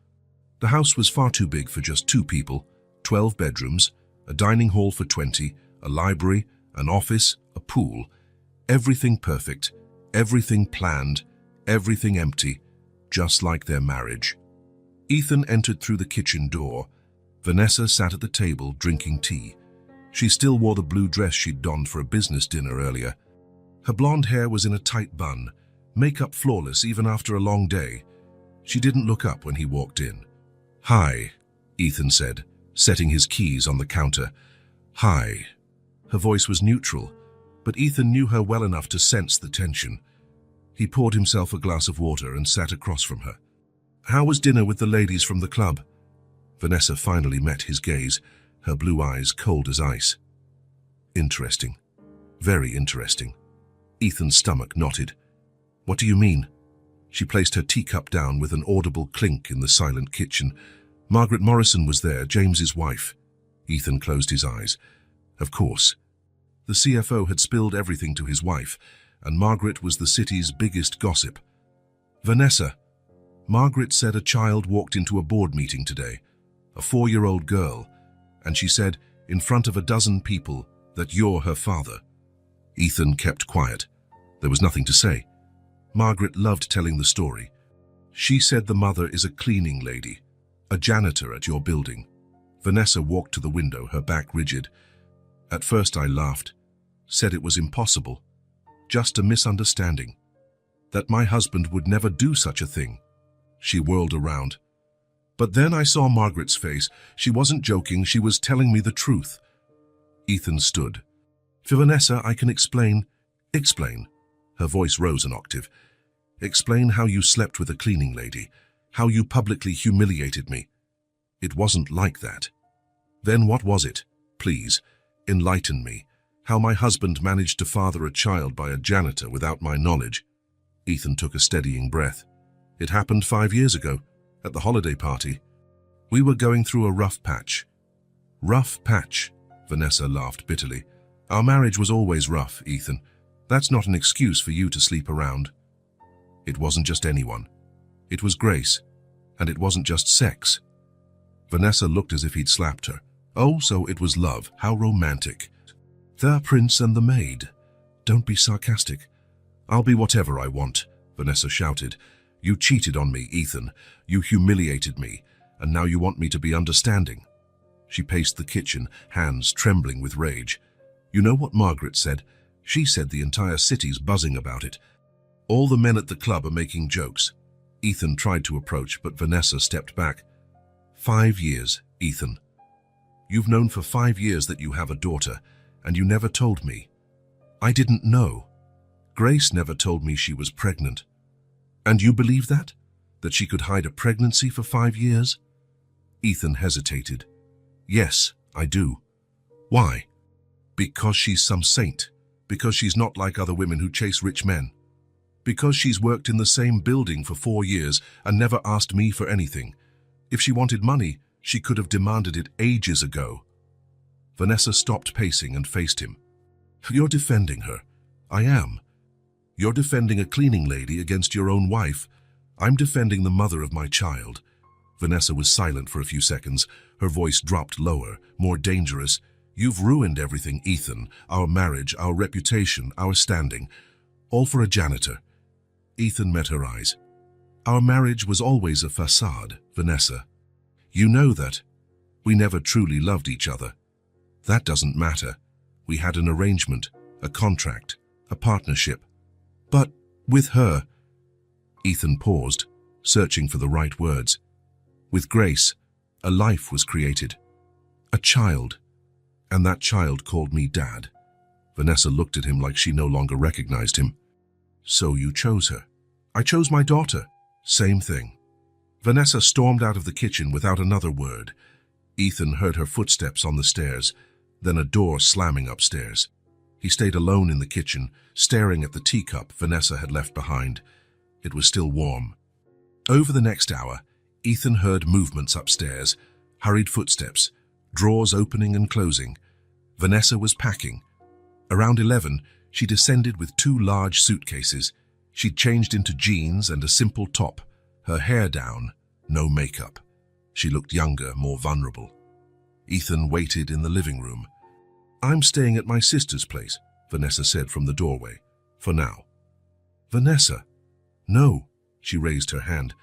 The house was far too big for just 2 people, 12 bedrooms, a dining hall for 20, a library, an office, a pool. Everything perfect, everything planned, everything empty, just like their marriage. Ethan entered through the kitchen door. Vanessa sat at the table drinking tea. She still wore the blue dress she'd donned for a business dinner earlier. Her blonde hair was in a tight bun, makeup flawless even after a long day. She didn't look up when he walked in. Hi, Ethan said, setting his keys on the counter. Hi. Her voice was neutral, but Ethan knew her well enough to sense the tension. He poured himself a glass of water and sat across from her. How was dinner with the ladies from the club? Vanessa finally met his gaze, her blue eyes cold as ice. Interesting. Very interesting. Ethan's stomach knotted. What do you mean? She placed her teacup down with an audible clink in the silent kitchen. Margaret Morrison was there, James's wife. Ethan closed his eyes. Of course. The CFO had spilled everything to his wife, and Margaret was the city's biggest gossip. Vanessa. Margaret said a child walked into a board meeting today, a 4-year-old girl, and she said, in front of a dozen people, that you're her father. Ethan kept quiet. There was nothing to say. Margaret loved telling the story. She said the mother is a cleaning lady, a janitor at your building. Vanessa walked to the window, her back rigid. At first I laughed, said it was impossible, just a misunderstanding, that my husband would never do such a thing. She whirled around. But then I saw Margaret's face. She wasn't joking, she was telling me the truth. Ethan stood. For Vanessa, I can explain. Explain. Her voice rose an octave. Explain how you slept with a cleaning lady, how you publicly humiliated me. It wasn't like that. Then what was it? Please, enlighten me. How my husband managed to father a child by a janitor without my knowledge. Ethan took a steadying breath. It happened 5 years ago, at the holiday party. We were going through a rough patch. Rough patch, Vanessa laughed bitterly. Our marriage was always rough, Ethan. That's not an excuse for you to sleep around. It wasn't just anyone. It was Grace, and it wasn't just sex. Vanessa looked as if he'd slapped her. Oh, so it was love. How romantic. The prince and the maid. Don't be sarcastic. I'll be whatever I want, Vanessa shouted. You cheated on me, Ethan. You humiliated me, and now you want me to be understanding. She paced the kitchen, hands trembling with rage. You know what Margaret said? She said the entire city's buzzing about it. All the men at the club are making jokes. Ethan tried to approach, but Vanessa stepped back. 5 years, Ethan. You've known for 5 years that you have a daughter, and you never told me. I didn't know. Grace never told me she was pregnant. And you believe that? That she could hide a pregnancy for 5 years? Ethan hesitated. Yes, I do. Why? Because she's some saint. Because she's not like other women who chase rich men. Because she's worked in the same building for 4 years and never asked me for anything. If she wanted money, she could have demanded it ages ago. Vanessa stopped pacing and faced him. You're defending her. I am. You're defending a cleaning lady against your own wife. I'm defending the mother of my child. Vanessa was silent for a few seconds. Her voice dropped lower, more dangerous. You've ruined everything, Ethan. Our marriage, our reputation, our standing. All for a janitor. Ethan met her eyes. Our marriage was always a facade, Vanessa. You know that. We never truly loved each other. That doesn't matter. We had an arrangement, a contract, a partnership. But with her... Ethan paused, searching for the right words. With Grace, a life was created. A child. And that child called me Dad. Vanessa looked at him like she no longer recognized him. So you chose her. I chose my daughter. Same thing. Vanessa stormed out of the kitchen without another word. Ethan heard her footsteps on the stairs, then a door slamming upstairs. He stayed alone in the kitchen, staring at the teacup Vanessa had left behind. It was still warm. Over the next hour, Ethan heard movements upstairs, hurried footsteps, drawers opening and closing. Vanessa was packing. Around 11, she descended with 2 large suitcases. She'd changed into jeans and a simple top, her hair down, no makeup. She looked younger, more vulnerable. Ethan waited in the living room. I'm staying at my sister's place, Vanessa said from the doorway. For now. Vanessa. No, she raised her hand.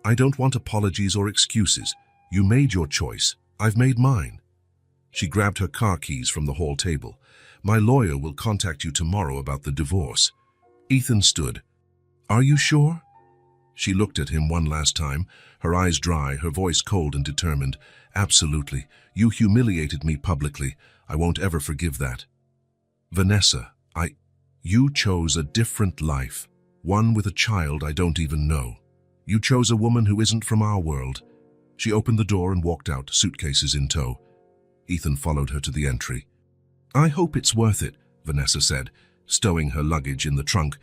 I don't want apologies or excuses. You made your choice. I've made mine. She grabbed her car keys from the hall table. My lawyer will contact you tomorrow about the divorce. Ethan stood. Are you sure? She looked at him one last time, her eyes dry, her voice cold and determined. Absolutely. You humiliated me publicly. I won't ever forgive that. Vanessa, You chose a different life, one with a child I don't even know. You chose a woman who isn't from our world. She opened the door and walked out, suitcases in tow. Ethan followed her to the entry. I hope it's worth it, Vanessa said, stowing her luggage in the trunk.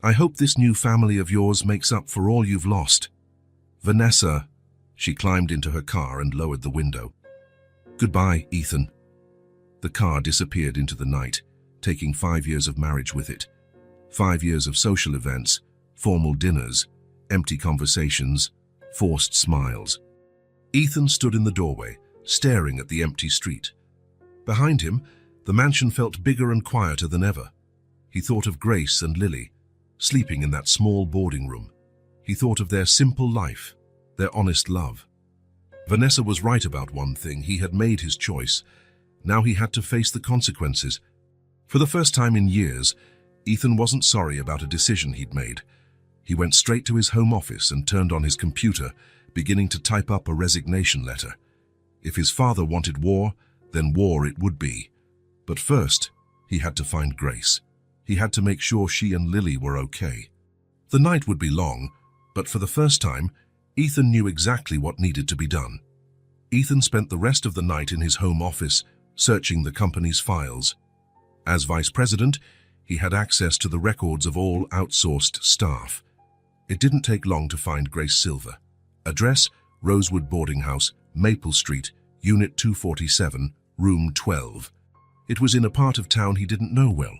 I hope this new family of yours makes up for all you've lost. Vanessa. She climbed into her car and lowered the window. Goodbye, Ethan. The car disappeared into the night, taking 5 years of marriage with it. 5 years of social events, formal dinners, empty conversations, forced smiles. Ethan stood in the doorway, staring at the empty street. Behind him, the mansion felt bigger and quieter than ever. He thought of Grace and Lily, sleeping in that small boarding room. He thought of their simple life, their honest love. Vanessa was right about one thing. He had made his choice. Now he had to face the consequences. For the first time in years, Ethan wasn't sorry about a decision he'd made. He went straight to his home office and turned on his computer, beginning to type up a resignation letter. If his father wanted war, then war it would be. But first, he had to find Grace. He had to make sure she and Lily were okay. The night would be long, but for the first time, Ethan knew exactly what needed to be done. Ethan spent the rest of the night in his home office, searching the company's files. As vice president, he had access to the records of all outsourced staff. It didn't take long to find Grace Silver. Address, Rosewood Boarding House, Maple Street, Unit 247, Room 12. It was in a part of town he didn't know well.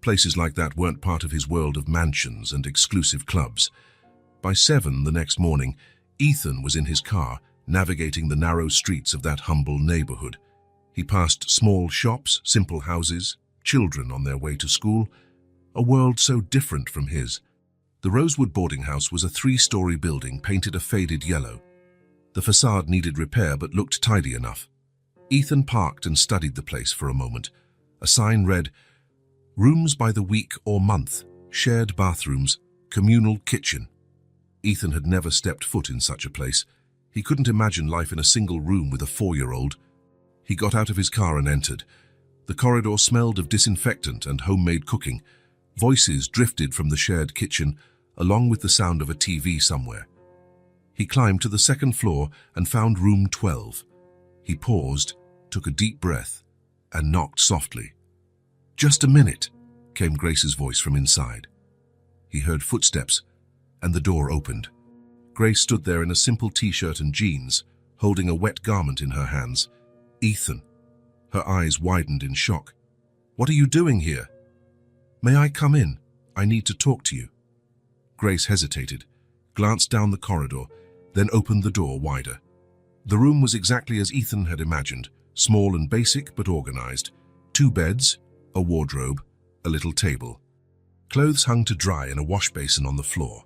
Places like that weren't part of his world of mansions and exclusive clubs. By 7 the next morning, Ethan was in his car, navigating the narrow streets of that humble neighborhood. He passed small shops, simple houses, children on their way to school, a world so different from his. The Rosewood boarding house was a 3-story building painted a faded yellow. The facade needed repair but looked tidy enough. Ethan parked and studied the place for a moment. A sign read, "Rooms by the week or month, shared bathrooms, communal kitchen." Ethan had never stepped foot in such a place. He couldn't imagine life in a single room with a 4-year-old. He got out of his car and entered. The corridor smelled of disinfectant and homemade cooking. Voices drifted from the shared kitchen, along with the sound of a TV somewhere. He climbed to the 2nd floor and found room 12. He paused, took a deep breath, and knocked softly. "Just a minute," came Grace's voice from inside. He heard footsteps, and the door opened. Grace stood there in a simple t-shirt and jeans, holding a wet garment in her hands. "Ethan." Her eyes widened in shock. "What are you doing here?" "May I come in? I need to talk to you." Grace hesitated, glanced down the corridor, then opened the door wider. The room was exactly as Ethan had imagined, small and basic but organized. 2 beds, a wardrobe, a little table. Clothes hung to dry in a wash basin on the floor.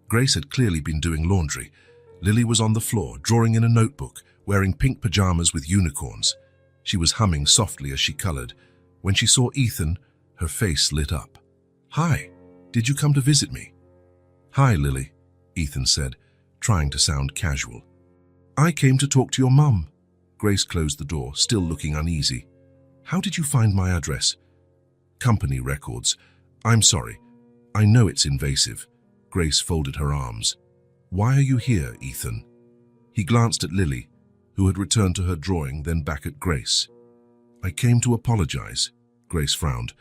Grace had clearly been doing laundry. Lily was on the floor, drawing in a notebook, wearing pink pajamas with unicorns. She was humming softly as she colored. When she saw Ethan, her face lit up. "Hi, did you come to visit me?" "Hi, Lily," Ethan said, trying to sound casual. "I came to talk to your mum." Grace closed the door, still looking uneasy. "How did you find my address?" "Company records. I'm sorry. I know it's invasive." Grace folded her arms. "Why are you here, Ethan?" He glanced at Lily, who had returned to her drawing, then back at Grace. "I came to apologize." Grace frowned.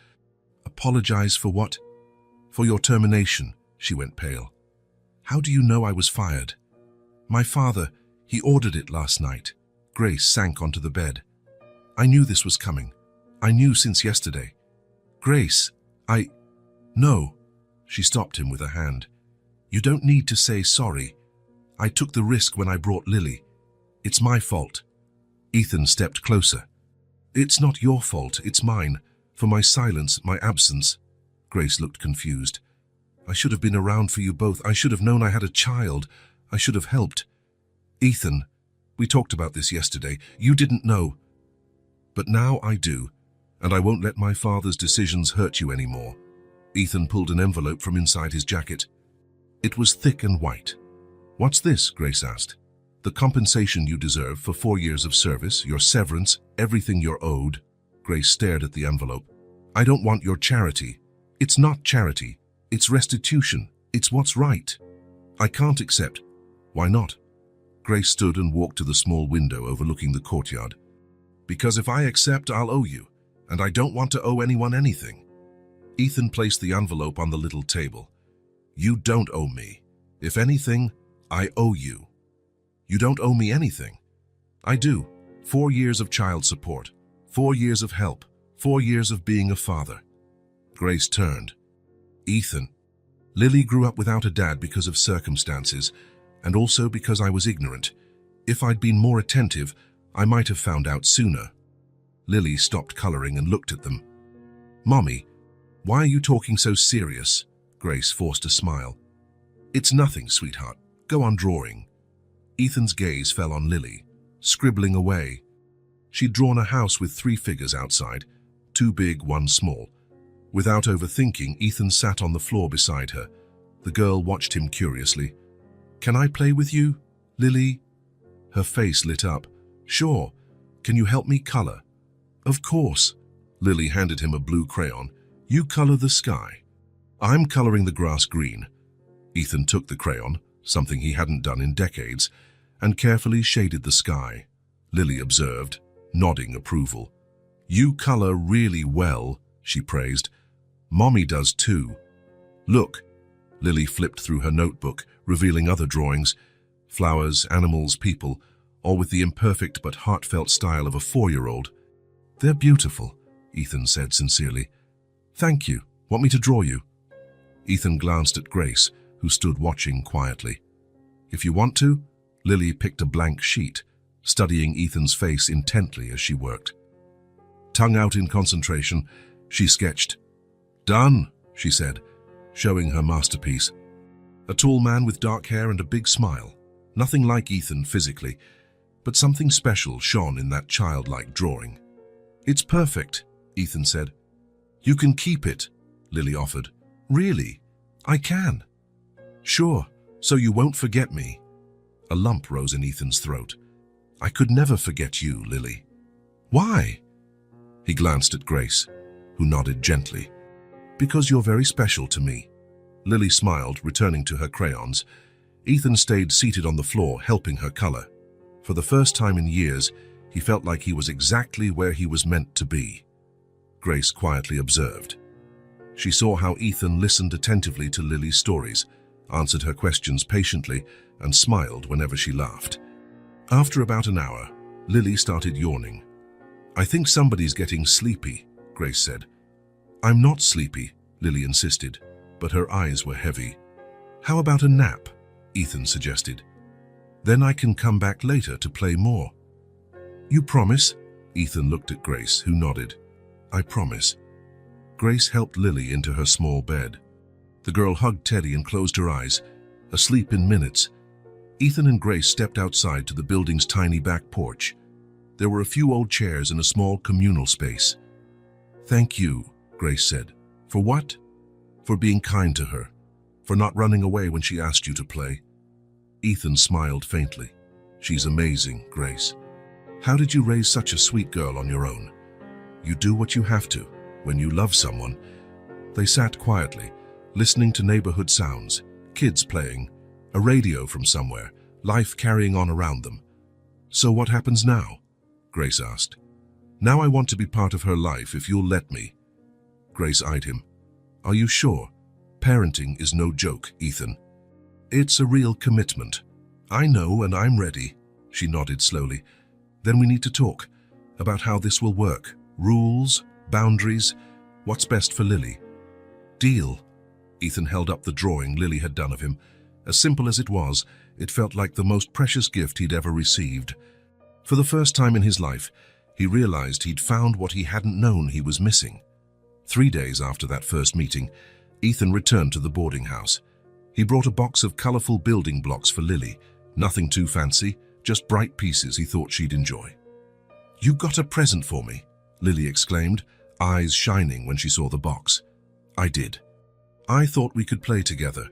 "Apologize for what?" "For your termination." She went pale. "How do you know I was fired?" "My father, he ordered it last night." Grace sank onto the bed. "I knew this was coming. I knew since yesterday." "Grace, No." She stopped him with a hand. "You don't need to say sorry. I took the risk when I brought Lily. It's my fault." Ethan stepped closer. "It's not your fault, it's mine. For my silence, my absence." Grace looked confused. "I should have been around for you both. I should have known I had a child. I should have helped." "Ethan, we talked about this yesterday. You didn't know. But now I do, and I won't let my father's decisions hurt you anymore." Ethan pulled an envelope from inside his jacket. It was thick and white. "What's this?" Grace asked. "The compensation you deserve for 4 years of service, your severance, everything you're owed." Grace stared at the envelope. "I don't want your charity. It's not charity. It's restitution. It's what's right. I can't accept." "Why not?" Grace stood and walked to the small window overlooking the courtyard. "Because if I accept, I'll owe you, and I don't want to owe anyone anything." Ethan placed the envelope on the little table. "You don't owe me. If anything, I owe you." "You don't owe me anything." "I do. 4 years of child support, 4 years of help, 4 years of being a father." Grace turned. "Ethan, Lily grew up without a dad because of circumstances, and also because I was ignorant. If I'd been more attentive, I might have found out sooner." Lily stopped coloring and looked at them. "Mommy, why are you talking so serious?" Grace forced a smile. "It's nothing, sweetheart. Go on drawing." Ethan's gaze fell on Lily, scribbling away. She'd drawn a house with 3 figures outside, 2 big, 1 small. Without overthinking, Ethan sat on the floor beside her. The girl watched him curiously. "Can I play with you, Lily?" Her face lit up. "Sure. Can you help me color?" "Of course." Lily handed him a blue crayon. "You color the sky." "I'm coloring the grass green." Ethan took the crayon, something he hadn't done in decades, and carefully shaded the sky. Lily observed, nodding approval. "You color really well," she praised. "Mommy does too." "Look." Lily flipped through her notebook, revealing other drawings. Flowers, animals, people, all with the imperfect but heartfelt style of a 4-year-old. "They're beautiful," Ethan said sincerely. "Thank you. Want me to draw you?" Ethan glanced at Grace, who stood watching quietly. "If you want to." Lily picked a blank sheet, studying Ethan's face intently as she worked. Tongue out in concentration, she sketched. "Done," she said, showing her masterpiece. A tall man with dark hair and a big smile. Nothing like Ethan physically, but something special shone in that childlike drawing. "It's perfect," Ethan said. "You can keep it," Lily offered. "Really? I can." "Sure, so you won't forget me." A lump rose in Ethan's throat. "I could never forget you, Lily." "Why?" He glanced at Grace, who nodded gently. "Because you're very special to me." Lily smiled, returning to her crayons. Ethan stayed seated on the floor, helping her color. For the first time in years, he felt like he was exactly where he was meant to be. Grace quietly observed. She saw how Ethan listened attentively to Lily's stories, answered her questions patiently, and smiled whenever she laughed. After about an hour, Lily started yawning. "I think somebody's getting sleepy," Grace said. "I'm not sleepy," Lily insisted, but her eyes were heavy. "How about a nap?" Ethan suggested. "Then I can come back later to play more." "You promise?" Ethan looked at Grace, who nodded. "I promise." Grace helped Lily into her small bed. The girl hugged Teddy and closed her eyes, asleep in minutes. Ethan and Grace stepped outside to the building's tiny back porch. There were a few old chairs and a small communal space. "Thank you," Grace said. "For what?" "For being kind to her. For not running away when she asked you to play." Ethan smiled faintly. "She's amazing, Grace. How did you raise such a sweet girl on your own? You do what you have to when you love someone." They sat quietly, listening to neighborhood sounds, kids playing, a radio from somewhere, life carrying on around them. "So what happens now?" Grace asked. "Now I want to be part of her life if you'll let me." Grace eyed him. "Are you sure? Parenting is no joke, Ethan. It's a real commitment." "I know, and I'm ready," she nodded slowly. "Then we need to talk about how this will work. Rules, boundaries, what's best for Lily." "Deal." Ethan held up the drawing Lily had done of him. As simple as it was, it felt like the most precious gift he'd ever received. For the first time in his life, he realized he'd found what he hadn't known he was missing. 3 days after that first meeting, Ethan returned to the boarding house. He brought a box of colorful building blocks for Lily. Nothing too fancy, just bright pieces he thought she'd enjoy. "You got a present for me," Lily exclaimed, eyes shining when she saw the box. "I did. I thought we could play together."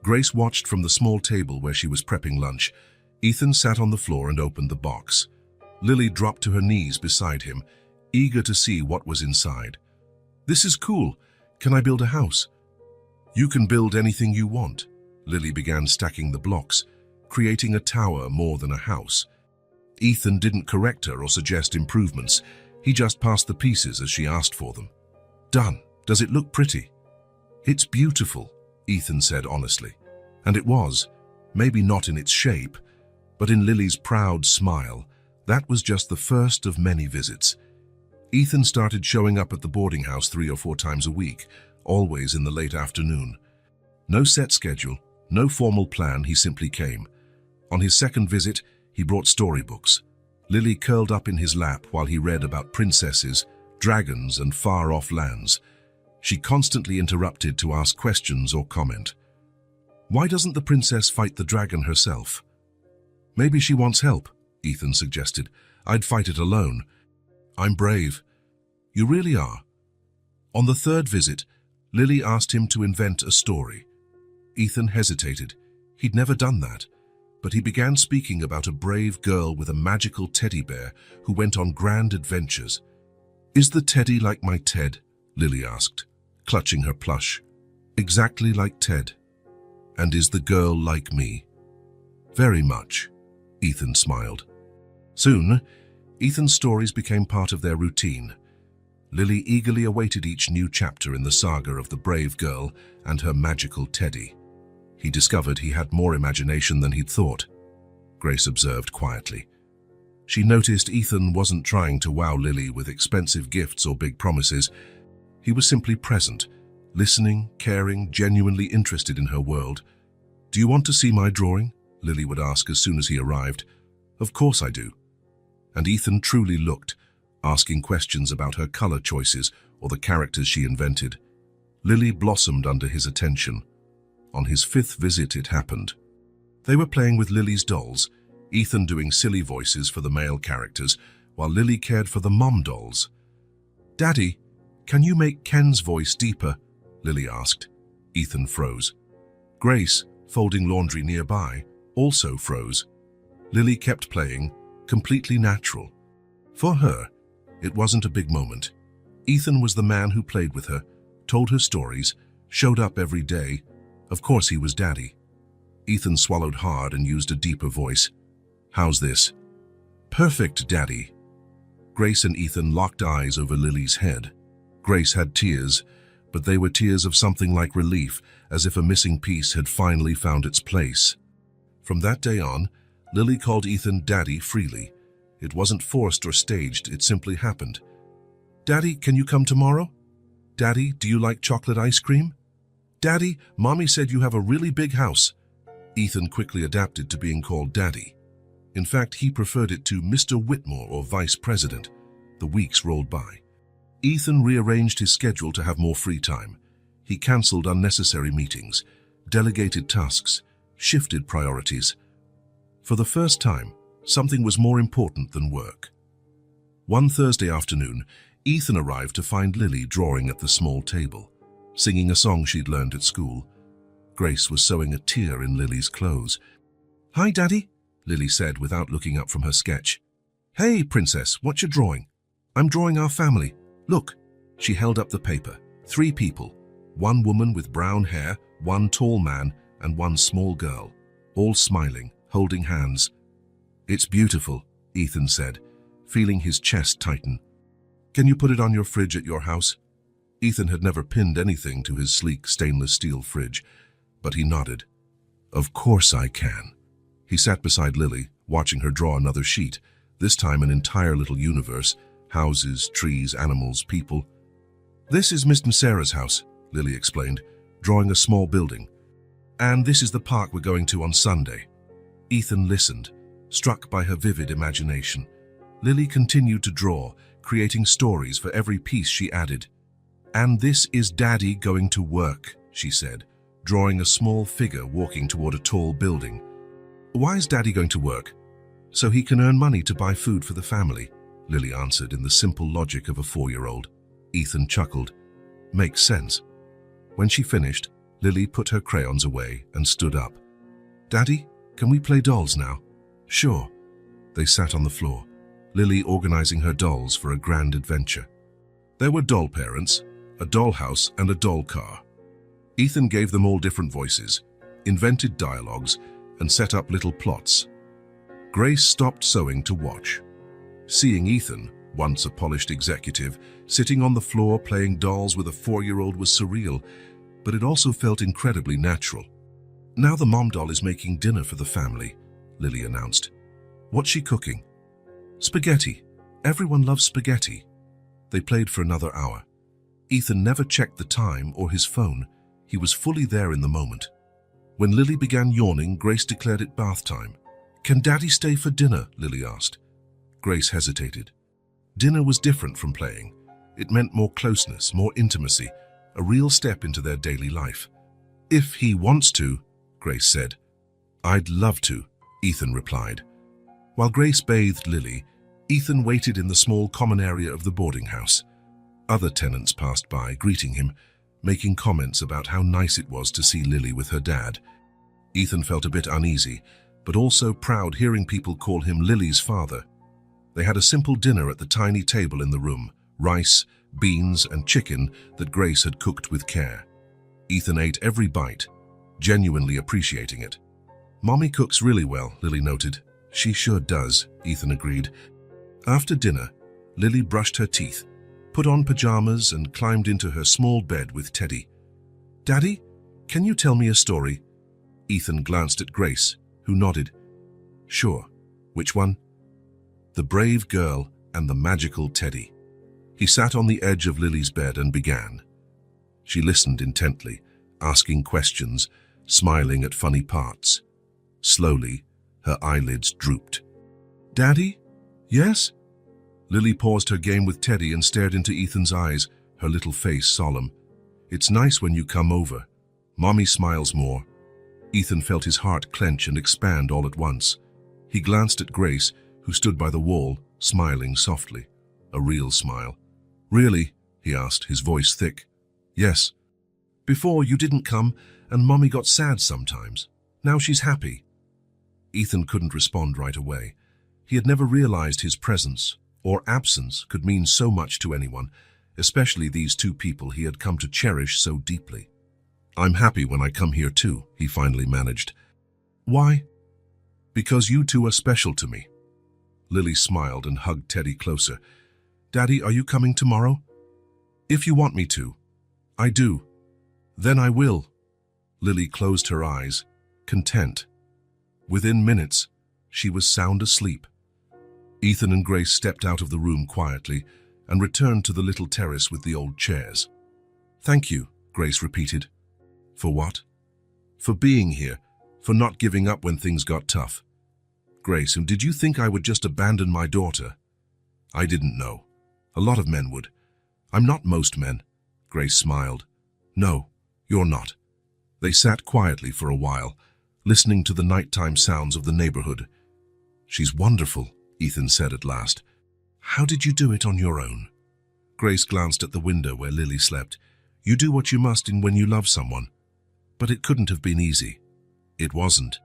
Grace watched from the small table where she was prepping lunch. Ethan sat on the floor and opened the box. Lily dropped to her knees beside him, eager to see what was inside. "This is cool. Can I build a house?" "You can build anything you want." Lily began stacking the blocks, creating a tower more than a house. Ethan didn't correct her or suggest improvements. He just passed the pieces as she asked for them. "Done. Does it look pretty?" "It's beautiful," Ethan said honestly. And it was, maybe not in its shape, but in Lily's proud smile. That was just the first of many visits. Ethan started showing up at the boarding house 3 or 4 times a week, always in the late afternoon. No set schedule, no formal plan, he simply came. On his second visit, he brought storybooks. Lily curled up in his lap while he read about princesses, dragons, and far-off lands. She constantly interrupted to ask questions or comment. "Why doesn't the princess fight the dragon herself?" "Maybe she wants help," Ethan suggested. "I'd fight it alone." "I'm brave." "You really are." On the third visit, Lily asked him to invent a story. Ethan hesitated. He'd never done that, but he began speaking about a brave girl with a magical teddy bear who went on grand adventures. "Is the teddy like my Ted?" Lily asked, clutching her plush. "Exactly like Ted." "And is the girl like me?" "Very much," Ethan smiled. Soon, Ethan's stories became part of their routine. Lily eagerly awaited each new chapter in the saga of the brave girl and her magical teddy. He discovered he had more imagination than he'd thought, Grace observed quietly. She noticed Ethan wasn't trying to wow Lily with expensive gifts or big promises. He was simply present, listening, caring, genuinely interested in her world. "Do you want to see my drawing?" Lily would ask as soon as he arrived. "Of course I do." And Ethan truly looked, asking questions about her color choices or the characters she invented. Lily blossomed under his attention. On his 5th visit it happened. They were playing with Lily's dolls, Ethan doing silly voices for the male characters, while Lily cared for the mom dolls. "Daddy, can you make Ken's voice deeper?" Lily asked. Ethan froze. Grace, folding laundry nearby, also froze. Lily kept playing, completely natural. For her, it wasn't a big moment. Ethan was the man who played with her, told her stories, showed up every day. Of course he was Daddy. Ethan swallowed hard and used a deeper voice. "How's this?" "Perfect, Daddy." Grace and Ethan locked eyes over Lily's head. Grace had tears, but they were tears of something like relief, as if a missing piece had finally found its place. From that day on, Lily called Ethan Daddy freely. It wasn't forced or staged, it simply happened. "Daddy, can you come tomorrow?" "Daddy, do you like chocolate ice cream?" "Daddy, Mommy said you have a really big house." Ethan quickly adapted to being called Daddy. In fact, he preferred it to Mr. Whitmore or Vice President. The weeks rolled by. Ethan rearranged his schedule to have more free time. He cancelled unnecessary meetings, delegated tasks, shifted priorities. For the first time, something was more important than work. One Thursday afternoon, Ethan arrived to find Lily drawing at the small table, singing a song she'd learned at school. Grace was sewing a tear in Lily's clothes. "Hi, Daddy," Lily said without looking up from her sketch. "Hey, Princess, what you drawing?" "I'm drawing our family. Look." She held up the paper. 3 people. 1 woman with brown hair, 1 tall man, and 1 small girl. All smiling, holding hands. "It's beautiful," Ethan said, feeling his chest tighten. "Can you put it on your fridge at your house?" Ethan had never pinned anything to his sleek stainless steel fridge, but he nodded. "Of course I can." He sat beside Lily, watching her draw another sheet, this time an entire little universe, houses, trees, animals, people. "This is Miss and Sarah's house," Lily explained, drawing a small building. "And this is the park we're going to on Sunday." Ethan listened, struck by her vivid imagination. Lily continued to draw, creating stories for every piece she added. "And this is Daddy going to work," she said, drawing a small figure walking toward a tall building. "Why is Daddy going to work?" "So he can earn money to buy food for the family," Lily answered in the simple logic of a 4-year-old. Ethan chuckled. "Makes sense." When she finished, Lily put her crayons away and stood up. "Daddy, can we play dolls now?" "Sure." They sat on the floor, Lily organizing her dolls for a grand adventure. There were doll parents, a dollhouse, and a doll car. Ethan gave them all different voices, invented dialogues, and set up little plots. Grace stopped sewing to watch. Seeing Ethan, once a polished executive, sitting on the floor playing dolls with a 4-year-old was surreal, but it also felt incredibly natural. "Now the mom doll is making dinner for the family," Lily announced. "What's she cooking?" "Spaghetti. Everyone loves spaghetti." They played for another hour. Ethan never checked the time or his phone. He was fully there in the moment. When Lily began yawning, Grace declared it bath time. "Can Daddy stay for dinner?" Lily asked. Grace hesitated. Dinner was different from playing. It meant more closeness, more intimacy, a real step into their daily life. "If he wants to," Grace said. "I'd love to," Ethan replied. While Grace bathed Lily, Ethan waited in the small common area of the boarding house. Other tenants passed by, greeting him, making comments about how nice it was to see Lily with her dad. Ethan felt a bit uneasy, but also proud hearing people call him Lily's father. They had a simple dinner at the tiny table in the room, rice, beans, and chicken that Grace had cooked with care. Ethan ate every bite, genuinely appreciating it. "Mommy cooks really well," Lily noted. "She sure does," Ethan agreed. After dinner, Lily brushed her teeth, put on pajamas, and climbed into her small bed with Teddy. "Daddy, can you tell me a story?" Ethan glanced at Grace, who nodded. "Sure. Which one?" "The Brave Girl and the Magical Teddy." He sat on the edge of Lily's bed and began. She listened intently, asking questions, smiling at funny parts. Slowly, her eyelids drooped. "Daddy? Yes?" Lily paused her game with Teddy and stared into Ethan's eyes, her little face solemn. "It's nice when you come over. Mommy smiles more." Ethan felt his heart clench and expand all at once. He glanced at Grace, who stood by the wall, smiling softly. A real smile. "Really?" he asked, his voice thick. "Yes. Before, you didn't come, and Mommy got sad sometimes. Now she's happy." Ethan couldn't respond right away. He had never realized his presence or absence could mean so much to anyone, especially these two people he had come to cherish so deeply. "I'm happy when I come here too," he finally managed. "Why?" "Because you two are special to me." Lily smiled and hugged Teddy closer. "Daddy, are you coming tomorrow?" "If you want me to." "I do." "Then I will." Lily closed her eyes, content. Within minutes, she was sound asleep. Ethan and Grace stepped out of the room quietly and returned to the little terrace with the old chairs. "Thank you," Grace repeated. "For what?" "For being here, for not giving up when things got tough." "Grace, and did you think I would just abandon my daughter?" "I didn't know. A lot of men would." "I'm not most men." Grace smiled. "No, you're not." They sat quietly for a while, listening to the nighttime sounds of the neighborhood. "She's wonderful," Ethan said at last. "How did you do it on your own?" Grace glanced at the window where Lily slept. "You do what you must in when you love someone. But it couldn't have been easy." It wasn't.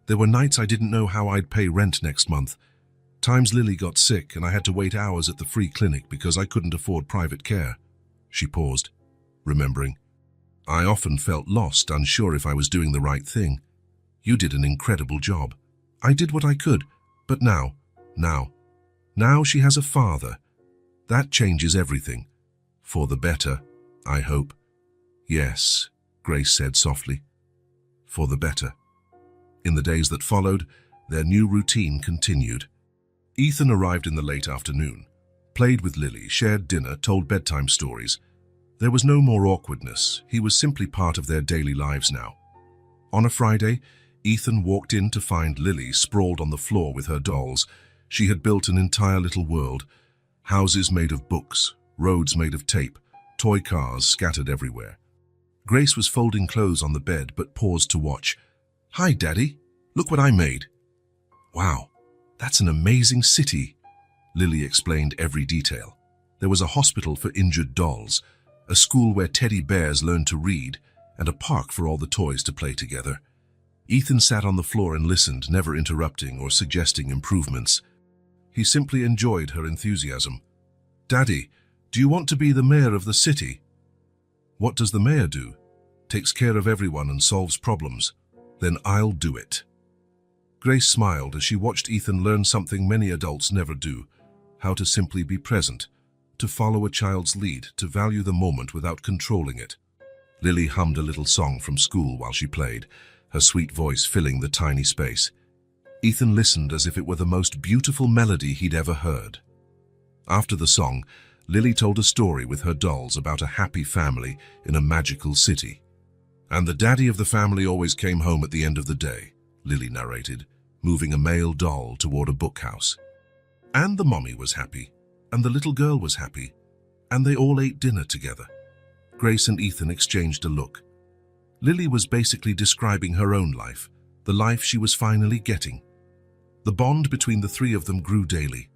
"There were nights I didn't know how I'd pay rent next month. Times Lily got sick and I had to wait hours at the free clinic because I couldn't afford private care." She paused, remembering. "I often felt lost, unsure if I was doing the right thing. You did an incredible job. I did what I could, but now she has a father. That changes everything. For the better, I hope." "Yes," Grace said softly. "For the better." In the days that followed, their new routine continued. Ethan arrived in the late afternoon, played with Lily, shared dinner, told bedtime stories. There was no more awkwardness. He was simply part of their daily lives now. On a Friday, Ethan walked in to find Lily sprawled on the floor with her dolls. She had built an entire little world. Houses made of books, roads made of tape, toy cars scattered everywhere. Grace was folding clothes on the bed but paused to watch. "Hi, Daddy. Look what I made." "Wow, that's an amazing city." Lily explained every detail. There was a hospital for injured dolls, a school where teddy bears learned to read, and a park for all the toys to play together. Ethan sat on the floor and listened, never interrupting or suggesting improvements. He simply enjoyed her enthusiasm. "Daddy, do you want to be the mayor of the city?" "What does the mayor do?" "Takes care of everyone and solves problems." "Then I'll do it." Grace smiled as she watched Ethan learn something many adults never do: how to simply be present, to follow a child's lead, to value the moment without controlling it. Lily hummed a little song from school while she played, her sweet voice filling the tiny space. Ethan listened as if it were the most beautiful melody he'd ever heard. After the song, Lily told a story with her dolls about a happy family in a magical city. "And the daddy of the family always came home at the end of the day," Lily narrated, moving a male doll toward a bookhouse. "And the mommy was happy, and the little girl was happy, and they all ate dinner together." Grace and Ethan exchanged a look. Lily was basically describing her own life, the life she was finally getting. The bond between the three of them grew daily.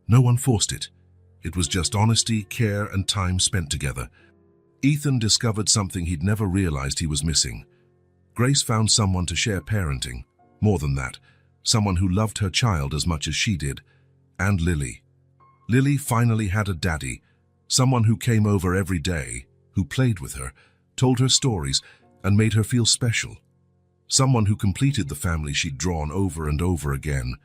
No one forced it. It was just honesty, care, and time spent together. Ethan discovered something he'd never realized he was missing. Grace found someone to share parenting. More than that, someone who loved her child as much as she did. And Lily. Lily finally had a daddy, someone who came over every day, who played with her, told her stories, and made her feel special. Someone who completed the family she'd drawn over and over again.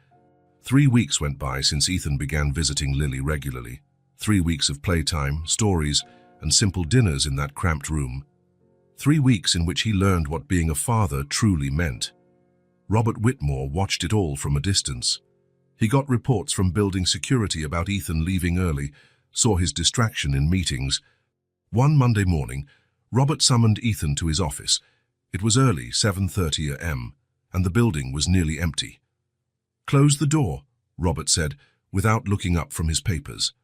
3 weeks went by since Ethan began visiting Lily regularly. 3 weeks of playtime, stories, and simple dinners in that cramped room. 3 weeks in which he learned what being a father truly meant. Robert Whitmore watched it all from a distance. He got reports from building security about Ethan leaving early, saw his distraction in meetings. One Monday morning, Robert summoned Ethan to his office. It was early, 7:30 a.m., and the building was nearly empty. "Close the door," Robert said, without looking up from his papers.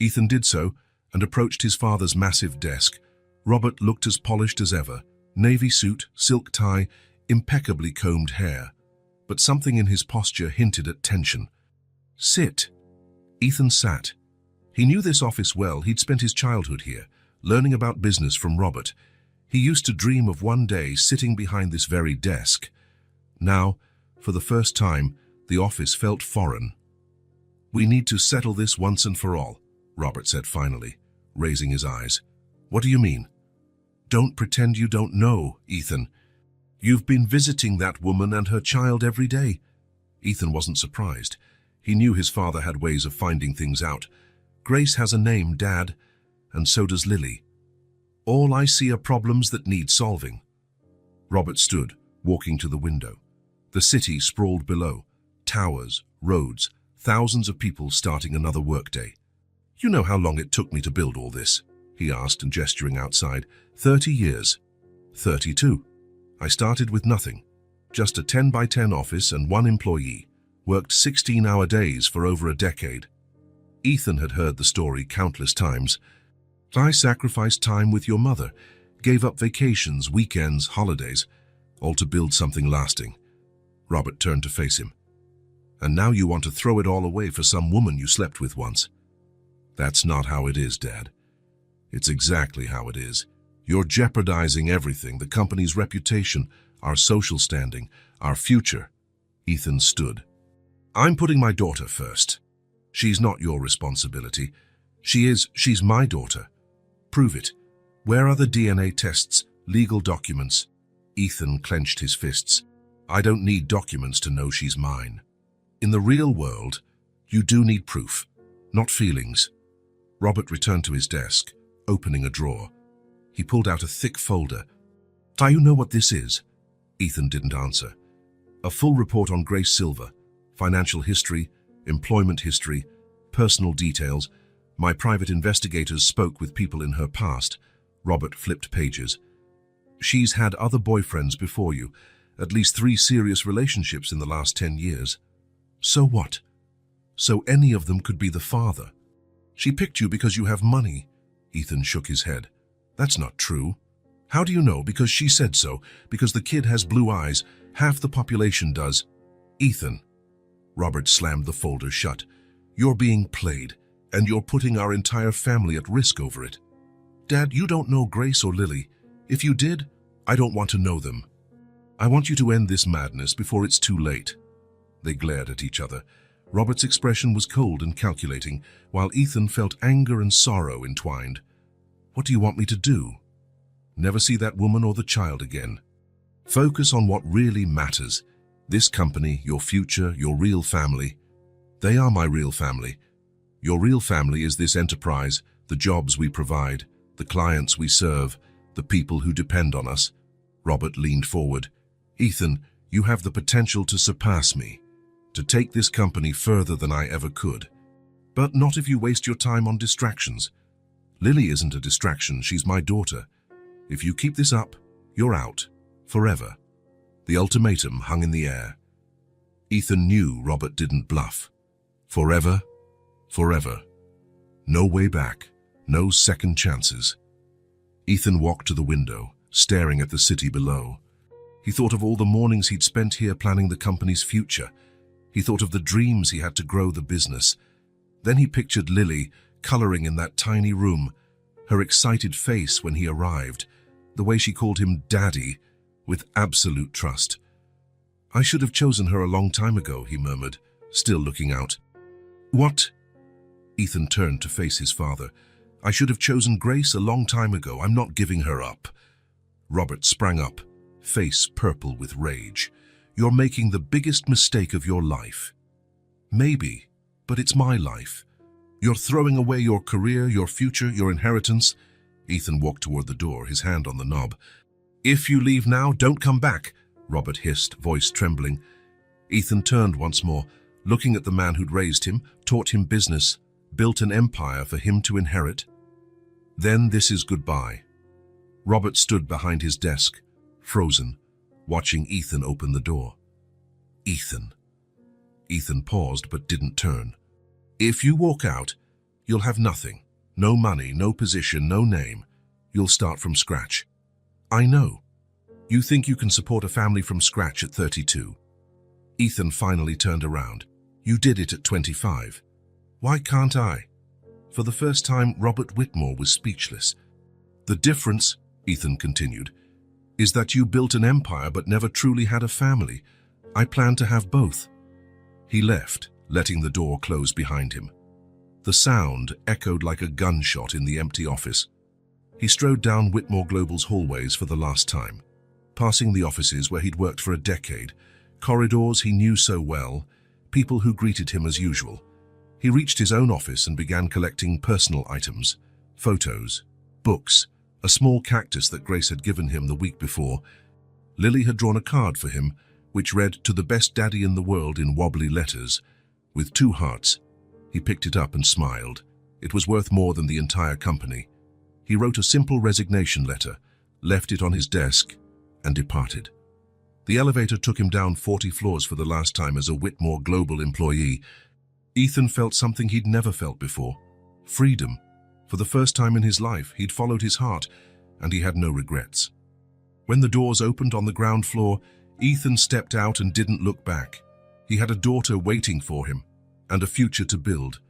Ethan did so and approached his father's massive desk. Robert looked as polished as ever, navy suit, silk tie, impeccably combed hair. But something in his posture hinted at tension. "Sit." Ethan sat. He knew this office well. He'd spent his childhood here, learning about business from Robert. He used to dream of one day sitting behind this very desk. Now, for the first time, the office felt foreign. "We need to settle this once and for all," Robert said finally, raising his eyes. "What do you mean?" "Don't pretend you don't know, Ethan. You've been visiting that woman and her child every day." Ethan wasn't surprised. He knew his father had ways of finding things out. "Grace has a name, Dad, and so does Lily. All I see are problems that need solving." Robert stood, walking to the window. The city sprawled below. Towers, roads, thousands of people starting another workday. "You know how long it took me to build all this?" he asked, and gesturing outside. 30 years. 32. I started with nothing. Just a 10 by 10 office and one employee. Worked 16-hour days for over a decade. Ethan had heard the story countless times. "I sacrificed time with your mother, gave up vacations, weekends, holidays, all to build something lasting." Robert turned to face him. "And now you want to throw it all away for some woman you slept with once." "That's not how it is, Dad. It's exactly how it is. You're jeopardizing everything, the company's reputation, our social standing, our future." Ethan stood. "I'm putting my daughter first. She's not your responsibility. She's my daughter. Prove it. Where are the DNA tests, legal documents?" Ethan clenched his fists. "I don't need documents to know she's mine. In the real world, you do need proof, not feelings." Robert returned to his desk, opening a drawer. He pulled out a thick folder. "Do you know what this is?" Ethan didn't answer. "A full report on Grace Silver. Financial history, employment history, personal details. My private investigators spoke with people in her past." Robert flipped pages. "She's had other boyfriends before you, at least 3 serious relationships in the last 10 years. So what? So any of them could be the father. She picked you because you have money." Ethan shook his head. "That's not true." "How do you know?" "Because she said so. Because the kid has blue eyes. Half the population does." "Ethan." Robert slammed the folder shut. "You're being played, and you're putting our entire family at risk over it." "Dad, you don't know Grace or Lily. If you did, I don't want to know them. I want you to end this madness before it's too late." They glared at each other. Robert's expression was cold and calculating, while Ethan felt anger and sorrow entwined. "What do you want me to do?" "Never see that woman or the child again. Focus on what really matters. This company, your future, your real family." "They are my real family." "Your real family is this enterprise, the jobs we provide, the clients we serve, the people who depend on us." Robert leaned forward. "Ethan, you have the potential to surpass me, to take this company further than I ever could. But not if you waste your time on distractions. Lily isn't a distraction, she's my daughter. If you keep this up, you're out. Forever." The ultimatum hung in the air. Ethan knew Robert didn't bluff. Forever, forever. No way back, no second chances. Ethan walked to the window, staring at the city below. He thought of all the mornings he'd spent here planning the company's future. He thought of the dreams he had to grow the business. Then he pictured Lily, coloring in that tiny room, her excited face when he arrived, the way she called him Daddy, with absolute trust. "I should have chosen her a long time ago," he murmured, still looking out. "What?" Ethan turned to face his father. "I should have chosen Grace a long time ago. I'm not giving her up." Robert sprang up, face purple with rage. "You're making the biggest mistake of your life." "Maybe, but it's my life. You're throwing away your career, your future, your inheritance." Ethan walked toward the door, his hand on the knob. "If you leave now, don't come back," Robert hissed, voice trembling. Ethan turned once more, looking at the man who'd raised him, taught him business, built an empire for him to inherit. "Then this is goodbye." Robert stood behind his desk, frozen, watching Ethan open the door. Ethan. Ethan paused but didn't turn. If you walk out, you'll have nothing. No money, no position, no name. You'll start from scratch. I know. You think you can support a family from scratch at 32. Ethan finally turned around. You did it at 25. Why can't I? For the first time, Robert Whitmore was speechless. The difference, Ethan continued, is that you built an empire but never truly had a family. I plan to have both. He left, letting the door close behind him. The sound echoed like a gunshot in the empty office. He strode down Whitmore Global's hallways for the last time, passing the offices where he'd worked for a decade, corridors he knew so well, people who greeted him as usual. He reached his own office and began collecting personal items, photos, books, a small cactus that Grace had given him the week before. Lily had drawn a card for him, which read, "To the best daddy in the world," in wobbly letters, with 2 hearts. He picked it up and smiled. It was worth more than the entire company. He wrote a simple resignation letter, left it on his desk, and departed. The elevator took him down 40 floors for the last time as a Whitmore Global employee. Ethan felt something he'd never felt before. Freedom. For the first time in his life, he'd followed his heart, and he had no regrets. When the doors opened on the ground floor, Ethan stepped out and didn't look back. He had a daughter waiting for him, and a future to build.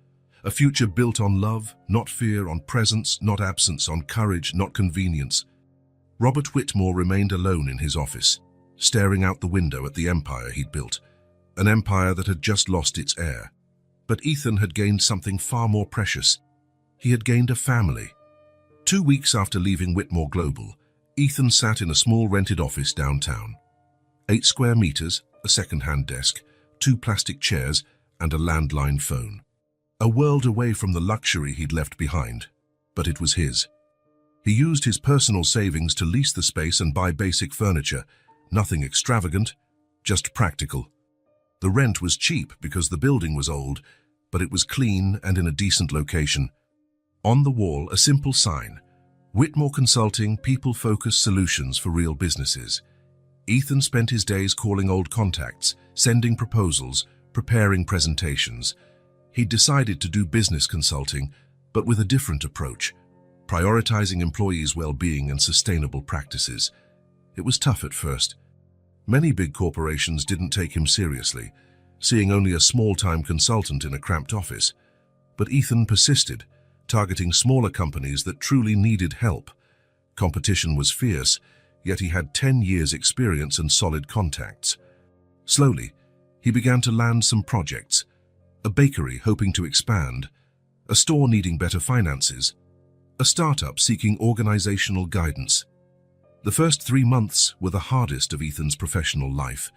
A future built on love, not fear, on presence, not absence, on courage, not convenience. Robert Whitmore remained alone in his office, staring out the window at the empire he'd built, an empire that had just lost its heir. But Ethan had gained something far more precious. He had gained a family. 2 weeks after leaving Whitmore Global, Ethan sat in a small rented office downtown. 8 square meters, a second-hand desk, 2 plastic chairs, and a landline phone. A world away from the luxury he'd left behind, but it was his. He used his personal savings to lease the space and buy basic furniture, nothing extravagant, just practical. The rent was cheap because the building was old, but it was clean and in a decent location. On the wall, a simple sign, Whitmore Consulting, people-focused solutions for real businesses. Ethan spent his days calling old contacts, sending proposals, preparing presentations. He'd decided to do business consulting, but with a different approach, prioritizing employees' well-being and sustainable practices. It was tough at first. Many big corporations didn't take him seriously, seeing only a small-time consultant in a cramped office. But Ethan persisted, targeting smaller companies that truly needed help. Competition was fierce, yet he had 10 years' experience and solid contacts. Slowly, he began to land some projects. A bakery hoping to expand, a store needing better finances, a startup seeking organizational guidance. The first 3 months were the hardest of Ethan's professional life.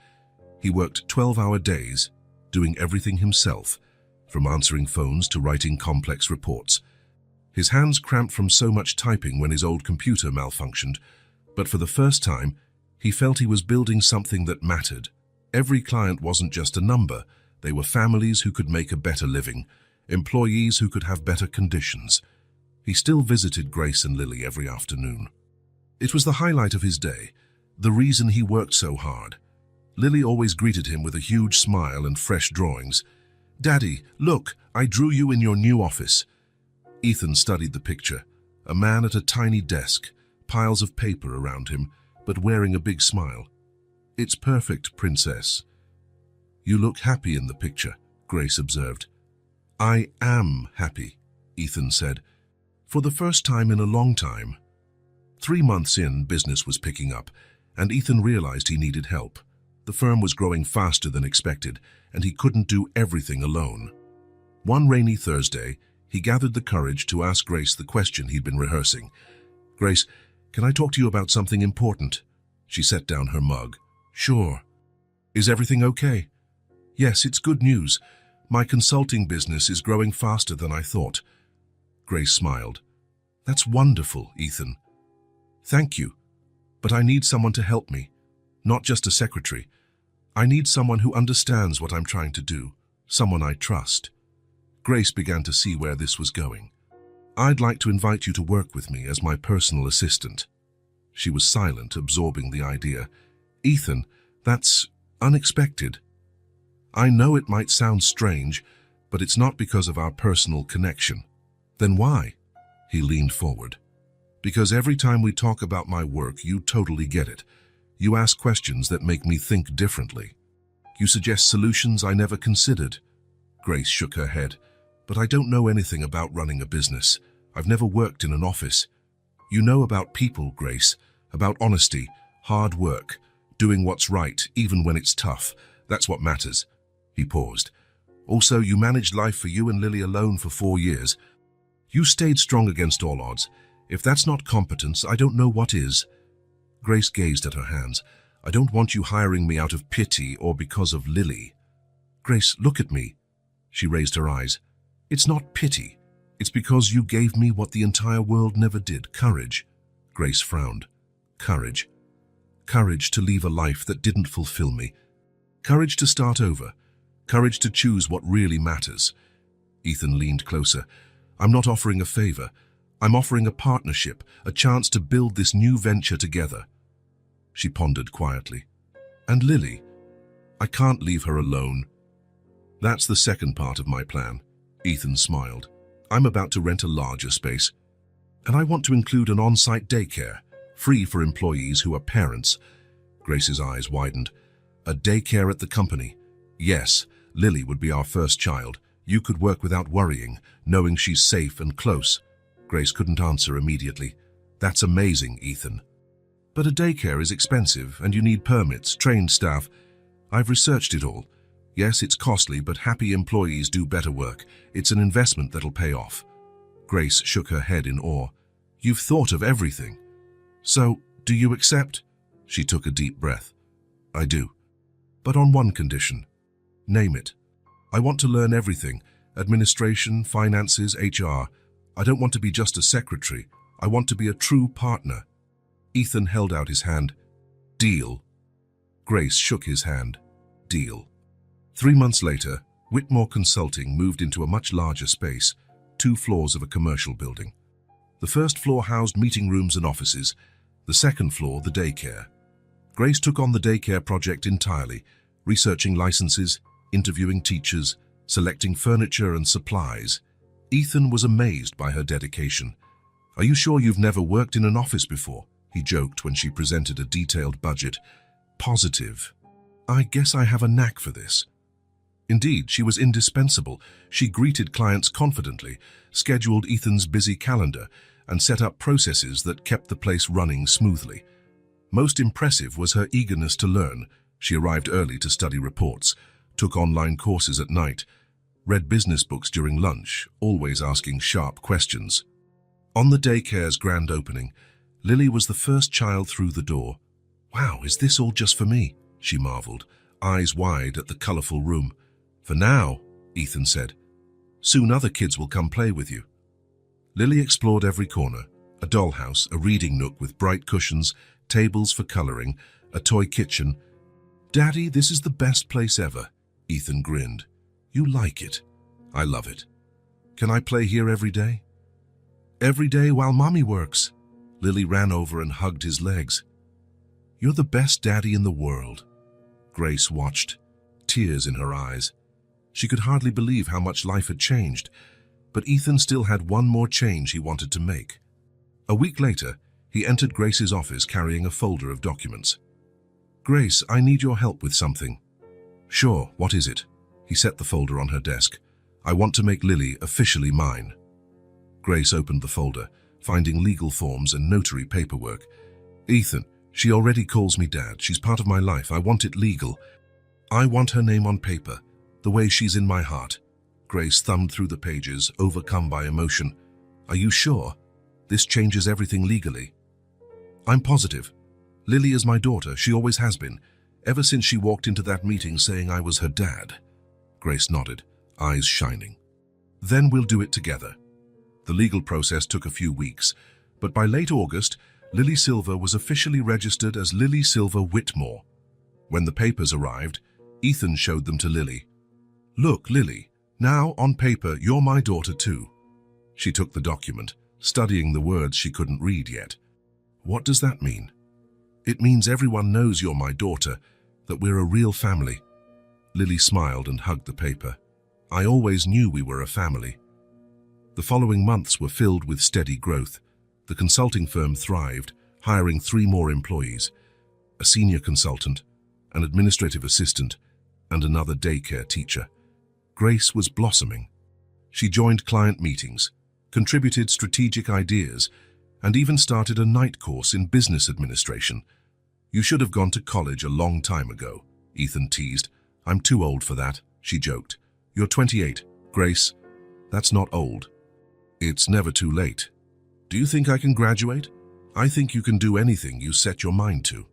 He worked 12-hour days, doing everything himself, from answering phones to writing complex reports. His hands cramped from so much typing when his old computer malfunctioned, but for the first time, he felt he was building something that mattered. Every client wasn't just a number. They were families who could make a better living, employees who could have better conditions. He still visited Grace and Lily every afternoon. It was the highlight of his day, the reason he worked so hard. Lily always greeted him with a huge smile and fresh drawings. "Daddy, look, I drew you in your new office." Ethan studied the picture, a man at a tiny desk, piles of paper around him, but wearing a big smile. "It's perfect, Princess." "You look happy in the picture," Grace observed. "I am happy," Ethan said, for the first time in a long time. 3 months in, business was picking up, and Ethan realized he needed help. The firm was growing faster than expected, and he couldn't do everything alone. One rainy Thursday, he gathered the courage to ask Grace the question he'd been rehearsing. "Grace, can I talk to you about something important?" She set down her mug. "Sure." "Is everything okay?" "Yes, it's good news. My consulting business is growing faster than I thought." Grace smiled. "That's wonderful, Ethan." "Thank you. But I need someone to help me, not just a secretary. I need someone who understands what I'm trying to do, someone I trust." Grace began to see where this was going. "I'd like to invite you to work with me as my personal assistant." She was silent, absorbing the idea. "Ethan, that's unexpected. I know it might sound strange, but it's not because of our personal connection. Then why? He leaned forward. Because every time we talk about my work, you totally get it. You ask questions that make me think differently. You suggest solutions I never considered. Grace shook her head. But I don't know anything about running a business. I've never worked in an office. You know about people, Grace, about honesty, hard work, doing what's right, even when it's tough. That's what matters. He paused. Also, you managed life for you and Lily alone for 4 years. You stayed strong against all odds. If that's not competence, I don't know what is. Grace gazed at her hands. I don't want you hiring me out of pity or because of Lily. Grace, look at me. She raised her eyes. It's not pity. It's because you gave me what the entire world never did, courage. Grace frowned. Courage. Courage to leave a life that didn't fulfill me. Courage to start over. Courage to choose what really matters. Ethan leaned closer. I'm not offering a favor. I'm offering a partnership, a chance to build this new venture together. She pondered quietly. And Lily? I can't leave her alone. That's the second part of my plan. Ethan smiled. I'm about to rent a larger space. And I want to include an on-site daycare, free for employees who are parents. Grace's eyes widened. A daycare at the company? Yes, Lily would be our first child. You could work without worrying, knowing she's safe and close. Grace couldn't answer immediately. That's amazing, Ethan. But a daycare is expensive, and you need permits, trained staff. I've researched it all. Yes, it's costly, but happy employees do better work. It's an investment that'll pay off. Grace shook her head in awe. You've thought of everything. So, do you accept? She took a deep breath. I do. But on one condition. Name it. I want to learn everything. Administration, finances, HR. I don't want to be just a secretary. I want to be a true partner. Ethan held out his hand. Deal. Grace shook his hand. Deal. 3 months later, Whitmore Consulting moved into a much larger space, 2 floors of a commercial building. The first floor housed meeting rooms and offices, the second floor the daycare. Grace took on the daycare project entirely, researching licenses, interviewing teachers, selecting furniture and supplies. Ethan was amazed by her dedication. Are you sure you've never worked in an office before? He joked when she presented a detailed budget. Positive. I guess I have a knack for this. Indeed, she was indispensable. She greeted clients confidently, scheduled Ethan's busy calendar, and set up processes that kept the place running smoothly. Most impressive was her eagerness to learn. She arrived early to study reports, took online courses at night, read business books during lunch, always asking sharp questions. On the daycare's grand opening, Lily was the first child through the door. Wow, is this all just for me? She marveled, eyes wide at the colorful room. For now, Ethan said. Soon other kids will come play with you. Lily explored every corner, a dollhouse, a reading nook with bright cushions, tables for coloring, a toy kitchen. Daddy, this is the best place ever. Ethan grinned. You like it. I love it. Can I play here every day? Every day while Mommy works. Lily ran over and hugged his legs. You're the best daddy in the world. Grace watched, tears in her eyes. She could hardly believe how much life had changed, but Ethan still had one more change he wanted to make. A week later, he entered Grace's office carrying a folder of documents. Grace, I need your help with something. Sure, what is it? He set the folder on her desk. I want to make Lily officially mine. Grace opened the folder, finding legal forms and notary paperwork. Ethan, she already calls me Dad. She's part of my life. I want it legal. I want her name on paper, the way she's in my heart. Grace thumbed through the pages, overcome by emotion. Are you sure? This changes everything legally. I'm positive. Lily is my daughter. She always has been, ever since she walked into that meeting saying I was her dad. Grace nodded, eyes shining. Then we'll do it together. The legal process took a few weeks, but by late August, Lily Silver was officially registered as Lily Silver Whitmore. When the papers arrived, Ethan showed them to Lily. Look, Lily, now on paper you're my daughter too. She took the document, studying the words she couldn't read yet. What does that mean? It means everyone knows you're my daughter, that we're a real family. Lily smiled and hugged the paper. I always knew we were a family." The following months were filled with steady growth. The consulting firm thrived, hiring 3 more employees, a senior consultant, an administrative assistant, and another daycare teacher. Grace was blossoming. She joined client meetings, contributed strategic ideas, and even started a night course in business administration. "You should have gone to college a long time ago," Ethan teased. "I'm too old for that," she joked. "You're 28, Grace. That's not old." "It's never too late. Do you think I can graduate?" "I think you can do anything you set your mind to."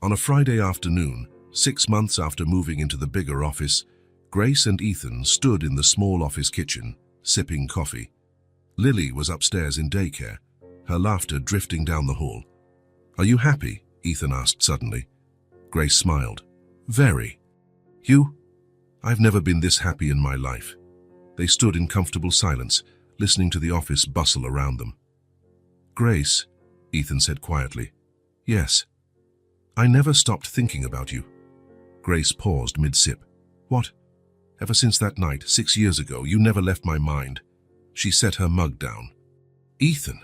On a Friday afternoon, 6 months after moving into the bigger office, Grace and Ethan stood in the small office kitchen, sipping coffee. Lily was upstairs in daycare, her laughter drifting down the hall. "Are you happy?" Ethan asked suddenly. Grace smiled. "Very." "You?" "I've never been this happy in my life." They stood in comfortable silence, listening to the office bustle around them. "Grace," Ethan said quietly. "Yes." "I never stopped thinking about you." Grace paused mid-sip. "What?" "Ever since that night, 6 years ago, you never left my mind." She set her mug down. "Ethan,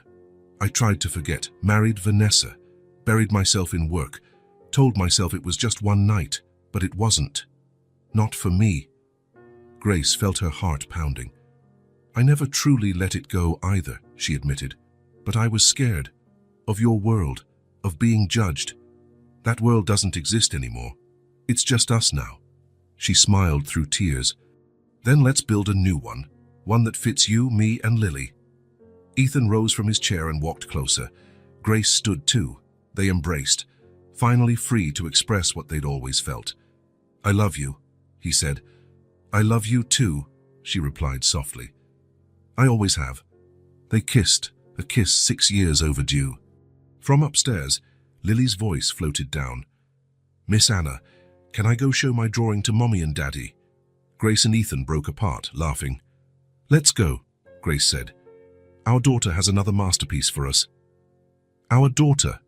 I tried to forget, married Vanessa, buried myself in work, told myself it was just one night, but it wasn't. Not for me." Grace felt her heart pounding. "I never truly let it go either," she admitted. "But I was scared. Of your world, of being judged. That world doesn't exist anymore. It's just us now." She smiled through tears. "Then let's build a new one that fits you, me, and Lily." Ethan rose from his chair and walked closer. Grace stood too. They embraced, finally free to express what they'd always felt. "I love you," he said. "I love you too," she replied softly. "I always have." They kissed, a kiss 6 years overdue. From upstairs, Lily's voice floated down. "Miss Anna, can I go show my drawing to Mommy and Daddy?" Grace and Ethan broke apart, laughing. "Let's go," Grace said. "Our daughter has another masterpiece for us." "Our daughter,"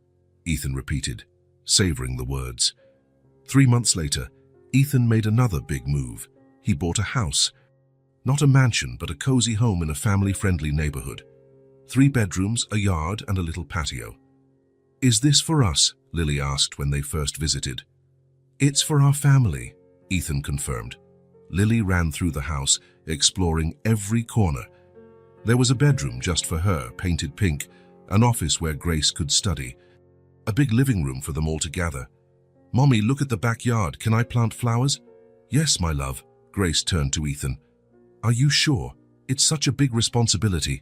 Ethan repeated, savoring the words. 3 months later, Ethan made another big move. He bought a house. Not a mansion, but a cozy home in a family-friendly neighborhood. 3 bedrooms, a yard, and a little patio. "Is this for us?" Lily asked when they first visited. "It's for our family," Ethan confirmed. Lily ran through the house, exploring every corner. There was a bedroom just for her, painted pink, an office where Grace could study, a big living room for them all to gather. "Mommy, look at the backyard. Can I plant flowers?" "Yes, my love." Grace turned to Ethan. "Are you sure? It's such a big responsibility."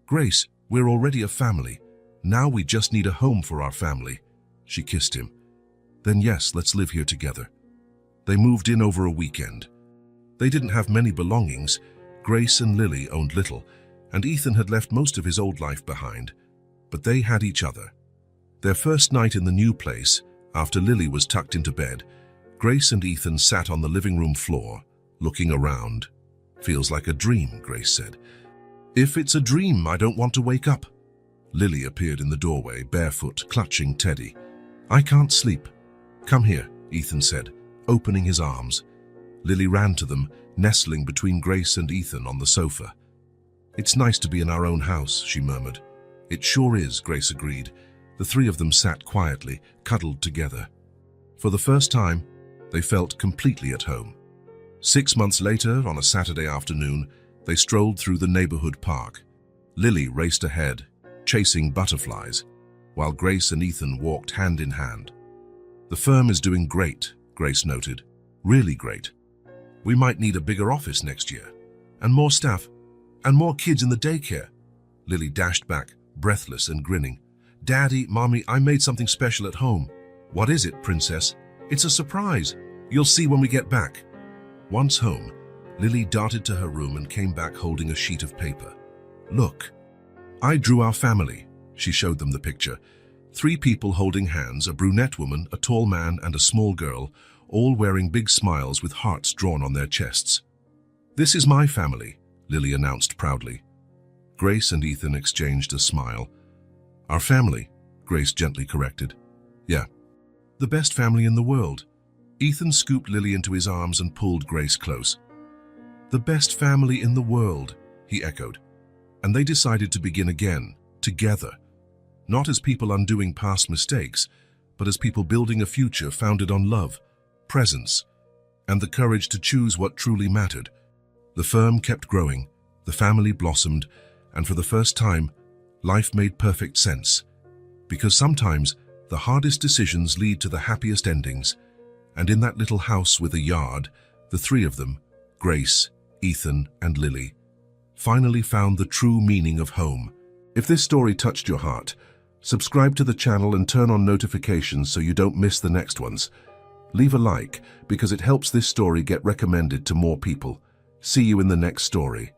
"Grace, we're already a family. Now we just need a home for our family." She kissed him. "Then yes, let's live here together." They moved in over a weekend. They didn't have many belongings. Grace and Lily owned little, and Ethan had left most of his old life behind. But they had each other. Their first night in the new place, after Lily was tucked into bed, Grace and Ethan sat on the living room floor, looking around. "Feels like a dream," Grace said. "If it's a dream, I don't want to wake up." Lily appeared in the doorway, barefoot, clutching Teddy. "I can't sleep." "Come here," Ethan said, opening his arms. Lily ran to them, nestling between Grace and Ethan on the sofa. "It's nice to be in our own house," she murmured. "It sure is," Grace agreed. The 3 of them sat quietly, cuddled together. For the first time, they felt completely at home. 6 months later, on a Saturday afternoon, they strolled through the neighborhood park. Lily raced ahead, chasing butterflies, while Grace and Ethan walked hand in hand. "The firm is doing great," Grace noted. "Really great. We might need a bigger office next year. And more staff. And more kids in the daycare." Lily dashed back, breathless and grinning. "Daddy, Mommy, I made something special at home." "What is it, Princess?" "It's a surprise. You'll see when we get back." Once home, Lily darted to her room and came back holding a sheet of paper. "Look. I drew our family." She showed them the picture. 3 people holding hands, a brunette woman, a tall man, and a small girl, all wearing big smiles with hearts drawn on their chests. "This is my family," Lily announced proudly. Grace and Ethan exchanged a smile. "Our family," Grace gently corrected. "Yeah. The best family in the world." Ethan scooped Lily into his arms and pulled Grace close. The best family in the world, he echoed. And they decided to begin again, together. Not as people undoing past mistakes, but as people building a future founded on love, presence, and the courage to choose what truly mattered. The firm kept growing, the family blossomed, and for the first time, life made perfect sense. Because sometimes, the hardest decisions lead to the happiest endings. And in that little house with a yard, the three of them, Grace, Ethan, and Lily, finally found the true meaning of home. If this story touched your heart, subscribe to the channel and turn on notifications so you don't miss the next ones. Leave a like because it helps this story get recommended to more people. See you in the next story.